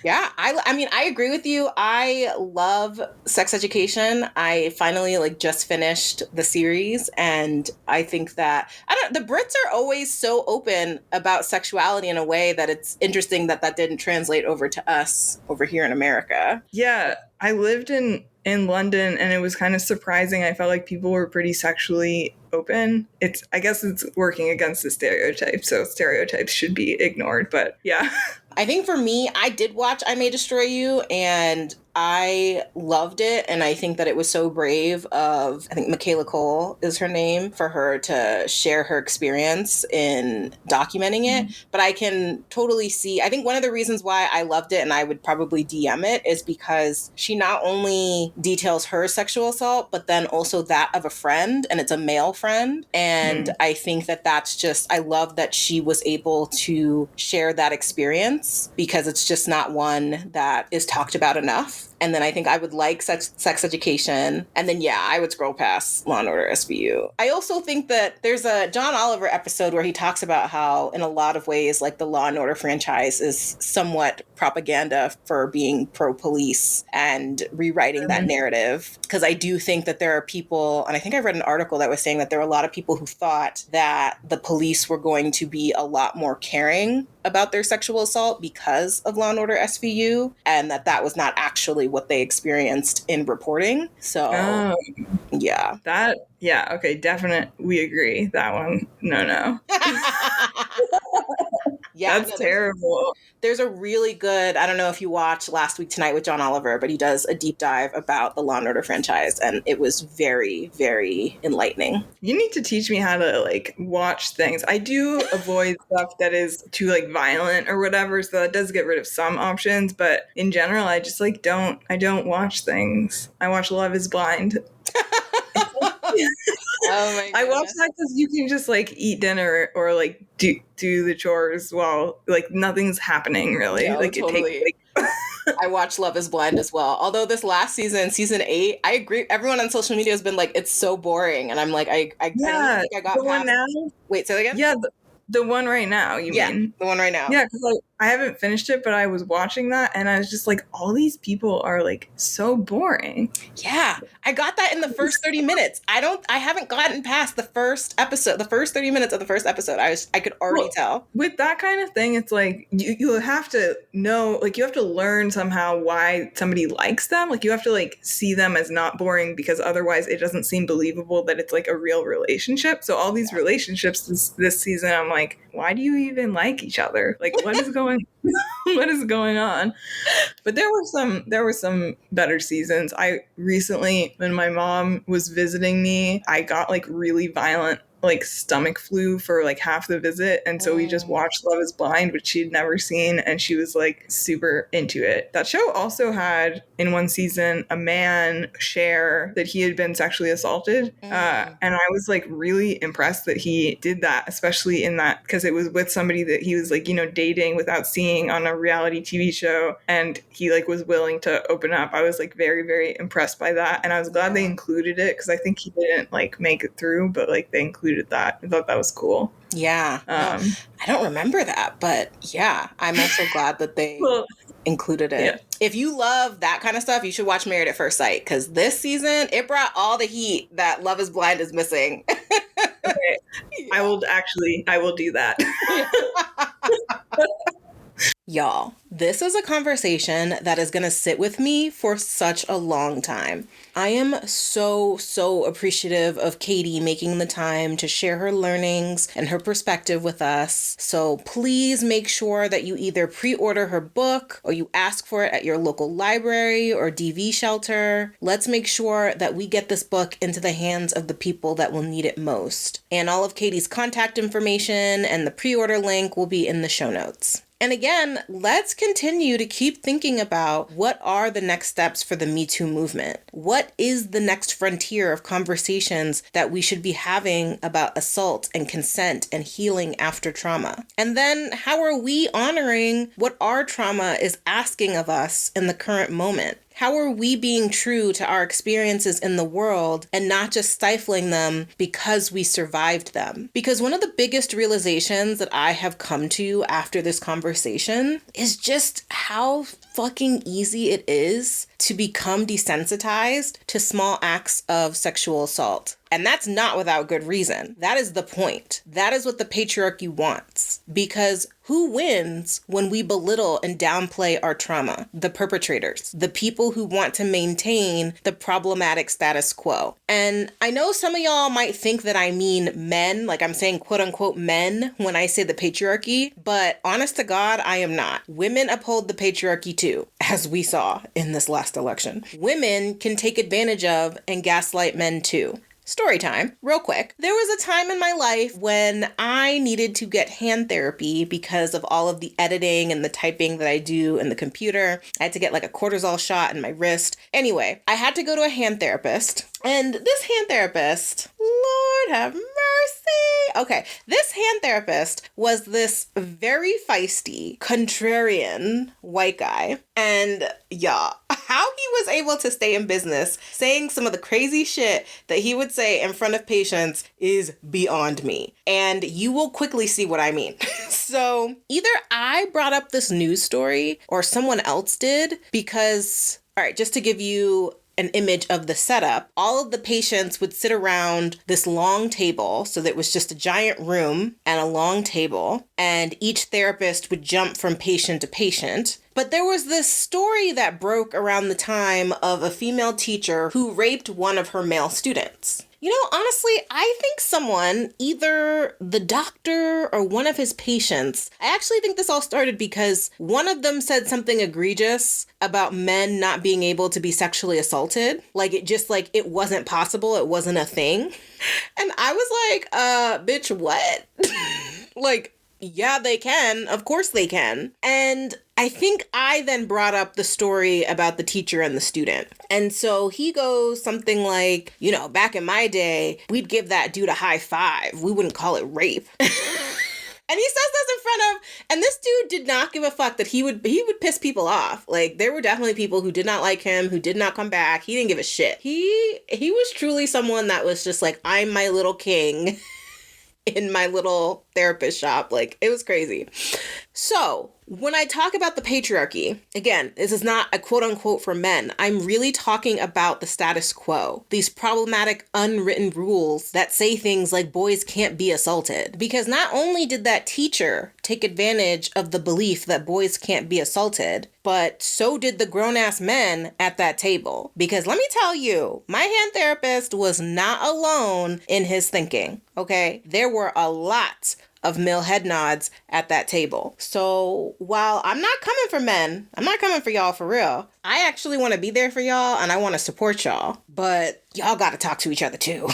Yeah, I mean, I agree with you. I love Sex Education. I finally like just finished the series, and I think that I don't. The Brits are always so open about sexuality in a way that it's interesting that that didn't translate over to us over here in America. Yeah, I lived in London, and it was kind of surprising. I felt like people were pretty sexually open. I guess it's working against the stereotype, so stereotypes should be ignored, but yeah. I think for me, I did watch I May Destroy You, and I loved it. And I think that it was so brave of, I think Michaela Cole is her name, for her to share her experience in documenting it. But I can totally see, I think one of the reasons why I loved it and I would probably DM it is because she not only details her sexual assault, but then also that of a friend, and it's a male friend. And I think that that's just, I love that she was able to share that experience because it's just not one that is talked about enough. And then I think I would like sex education. And then, yeah, I would scroll past Law & Order SVU. I also think that there's a John Oliver episode where he talks about how, in a lot of ways, like the Law & Order franchise is somewhat propaganda for being pro-police and rewriting that narrative. Because I do think that there are people, and I think I read an article that was saying that there are a lot of people who thought that the police were going to be a lot more caring about their sexual assault because of Law & Order SVU, and that was not actually what they experienced in reporting. So, yeah. Okay, definite. We agree. That one, no. Yeah, That's terrible. There's a really good, I don't know if you watched Last Week Tonight with John Oliver, but he does a deep dive about the Law & Order franchise, and it was very, very enlightening. You need to teach me how to like watch things. I do avoid stuff that is too like violent or whatever, so that does get rid of some options, but in general I just like I don't watch things. I watch Love is Blind. Oh my goodness. I watch that because you can just like eat dinner or like do the chores while like nothing's happening really. No, like totally. It takes like I watched Love is Blind as well. Although this last season, season 8, I agree. Everyone on social media has been like, it's so boring. And I'm like, I don't think I got the one past. now. Wait, say that again? Yeah, the one right now, you mean? The one right now. Yeah, because I haven't finished it, but I was watching that and I was just like, all these people are like so boring. Yeah, I got that in the first 30 minutes. I haven't gotten past the first episode, the first 30 minutes of the first episode. I could already tell. With that kind of thing, it's like you have to know, like you have to learn somehow why somebody likes them. Like you have to like see them as not boring because otherwise it doesn't seem believable that it's like a real relationship. So all these relationships this season, I'm like, why do you even like each other? Like what is going what is going on? But there were some better seasons. I recently, when my mom was visiting me, I got like really violent like stomach flu for like half the visit, and so we just watched Love is Blind, which she'd never seen, and she was like super into it. That show also had in one season a man share that he had been sexually assaulted, and I was like really impressed that he did that, especially in that because it was with somebody that he was like, you know, dating without seeing on a reality TV show, and he like was willing to open up. I was like very, very impressed by that, and I was glad they included it because I think he didn't like make it through, but like they included that. I thought that was cool. Yeah. I don't remember that, but yeah, I'm also glad that they included it. Yeah. If you love that kind of stuff, you should watch Married at First Sight because this season, it brought all the heat that Love is Blind is missing. Okay. Yeah. I will do that. Y'all, this is a conversation that is going to sit with me for such a long time. I am so appreciative of Katie making the time to share her learnings and her perspective with us. So please make sure that you either pre-order her book or you ask for it at your local library or DV shelter. Let's make sure that we get this book into the hands of the people that will need it most. And all of Katie's contact information and the pre-order link will be in the show notes. And again, let's continue to keep thinking about what are the next steps for the Me Too movement? What is the next frontier of conversations that we should be having about assault and consent and healing after trauma? And then how are we honoring what our trauma is asking of us in the current moment? How are we being true to our experiences in the world and not just stifling them because we survived them? Because one of the biggest realizations that I have come to after this conversation is just how fucking easy it is to become desensitized to small acts of sexual assault. And that's not without good reason. That is the point. That is what the patriarchy wants. Because who wins when we belittle and downplay our trauma? The perpetrators, the people who want to maintain the problematic status quo. And I know some of y'all might think that I mean men, like I'm saying quote unquote men when I say the patriarchy, but honest to God, I am not. Women uphold the patriarchy too, as we saw in this last election. Women can take advantage of and gaslight men too. Story time, real quick. There was a time in my life when I needed to get hand therapy because of all of the editing and the typing that I do in the computer. I had to get like a cortisol shot in my wrist. Anyway, I had to go to a hand therapist. And this hand therapist, Lord have mercy. Okay, this hand therapist was this very feisty, contrarian white guy. And yeah, how he was able to stay in business saying some of the crazy shit that he would say in front of patients is beyond me. And you will quickly see what I mean. So either I brought up this news story or someone else did because, all right, just to give you an image of the setup, all of the patients would sit around this long table. So that was just a giant room and a long table. And each therapist would jump from patient to patient. But there was this story that broke around the time of a female teacher who raped one of her male students. You know, honestly, I think someone, either the doctor or one of his patients, I actually think this all started because one of them said something egregious about men not being able to be sexually assaulted. Like, it wasn't possible. It wasn't a thing. And I was like, bitch, what? Like, yeah, they can. Of course they can. And I think I then brought up the story about the teacher and the student. And so he goes something like, you know, back in my day, we'd give that dude a high five. We wouldn't call it rape. And he says this in front of, and this dude did not give a fuck that he would piss people off. Like, there were definitely people who did not like him, who did not come back. He didn't give a shit. He was truly someone that was just like, I'm my little king in my little therapist shop. Like, it was crazy. So when I talk about the patriarchy, again, this is not a quote unquote for men. I'm really talking about the status quo, these problematic unwritten rules that say things like boys can't be assaulted. Because not only did that teacher take advantage of the belief that boys can't be assaulted, but so did the grown-ass men at that table. Because let me tell you, my hand therapist was not alone in his thinking, okay? There were a lot of male head nods at that table. So while I'm not coming for men, I'm not coming for y'all for real. I actually want to be there for y'all and I want to support y'all. But y'all got to talk to each other too.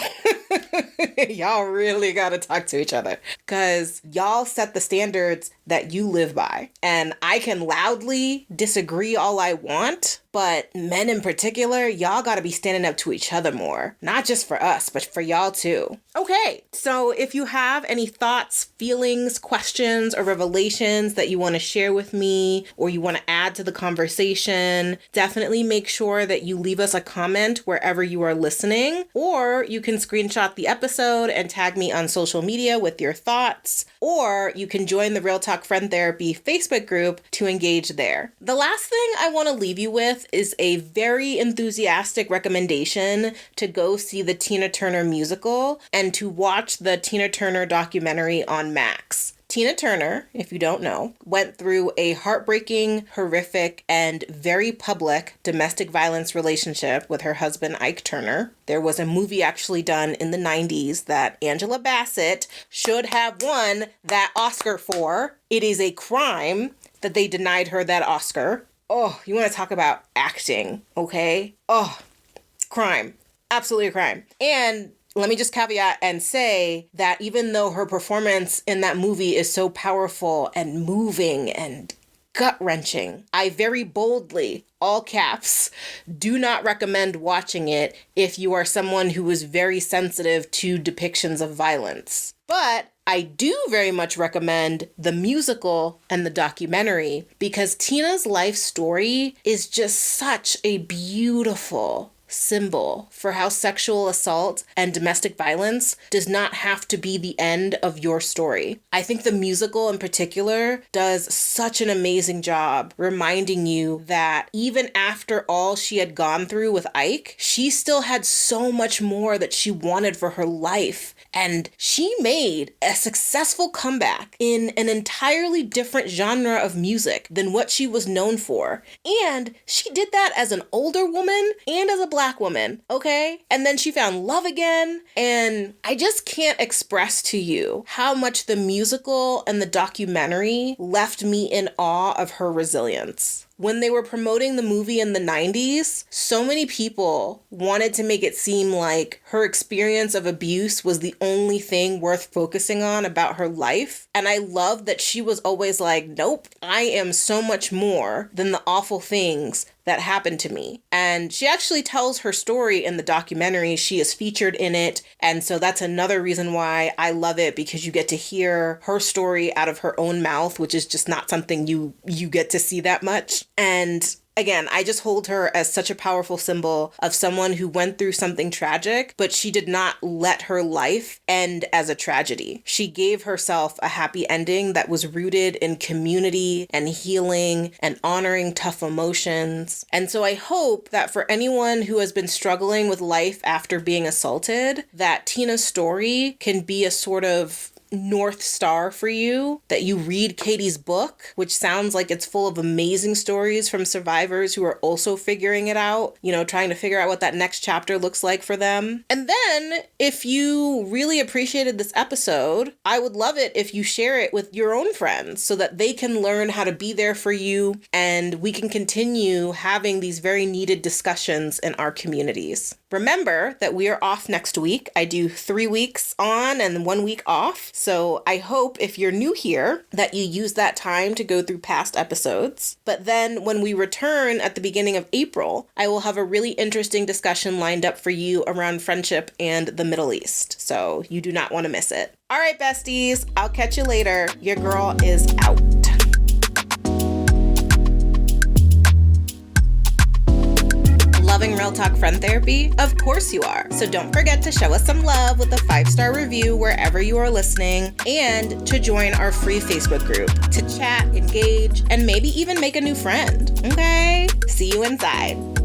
Y'all really got to talk to each other because y'all set the standards that you live by. And I can loudly disagree all I want, but men in particular, y'all got to be standing up to each other more. Not just for us, but for y'all too. Okay, so if you have any thoughts, feelings, questions, or revelations that you want to share with me or you want to add to the conversation, definitely make sure that you leave us a comment wherever you are listening, or you can screenshot the episode and tag me on social media with your thoughts, or you can join the Real Talk Friend Therapy Facebook group to engage there. The last thing I want to leave you with is a very enthusiastic recommendation to go see the Tina Turner musical and to watch the Tina Turner documentary on Max. Tina Turner, if you don't know, went through a heartbreaking, horrific, and very public domestic violence relationship with her husband, Ike Turner. There was a movie actually done in the 90s that Angela Bassett should have won that Oscar for. It is a crime that they denied her that Oscar. Oh, you want to talk about acting, okay? Oh, crime. Absolutely a crime. And let me just caveat and say that even though her performance in that movie is so powerful and moving and gut-wrenching, I very boldly, all caps, do not recommend watching it if you are someone who is very sensitive to depictions of violence. But I do very much recommend the musical and the documentary because Tina's life story is just such a beautiful symbol for how sexual assault and domestic violence does not have to be the end of your story. I think the musical in particular does such an amazing job reminding you that even after all she had gone through with Ike, she still had so much more that she wanted for her life. And she made a successful comeback in an entirely different genre of music than what she was known for. And she did that as an older woman and as a Black woman, okay? And then she found love again. And I just can't express to you how much the musical and the documentary left me in awe of her resilience. When they were promoting the movie in the 90s, so many people wanted to make it seem like her experience of abuse was the only thing worth focusing on about her life. And I love that she was always like, nope, I am so much more than the awful things that happened to me. And she actually tells her story in the documentary. She is featured in it. And so that's another reason why I love it, because you get to hear her story out of her own mouth, which is just not something you get to see that much. And again, I just hold her as such a powerful symbol of someone who went through something tragic, but she did not let her life end as a tragedy. She gave herself a happy ending that was rooted in community and healing and honoring tough emotions. And so I hope that for anyone who has been struggling with life after being assaulted, that Tina's story can be a sort of North Star for you, that you read Katie's book, which sounds like it's full of amazing stories from survivors who are also figuring it out, trying to figure out what that next chapter looks like for them. And then if you really appreciated this episode, I would love it if you share it with your own friends so that they can learn how to be there for you and we can continue having these very needed discussions in our communities. Remember that we are off next week. I do 3 weeks on and 1 week off. So I hope if you're new here that you use that time to go through past episodes. But then when we return at the beginning of April, I will have a really interesting discussion lined up for you around friendship and the Middle East. So you do not want to miss it. All right, besties, I'll catch you later. Your girl is out. Loving Real Talk Friend Therapy? Of course you are. So don't forget to show us some love with a 5-star review wherever you are listening, and to join our free Facebook group to chat, engage, and maybe even make a new friend. Okay? See you inside.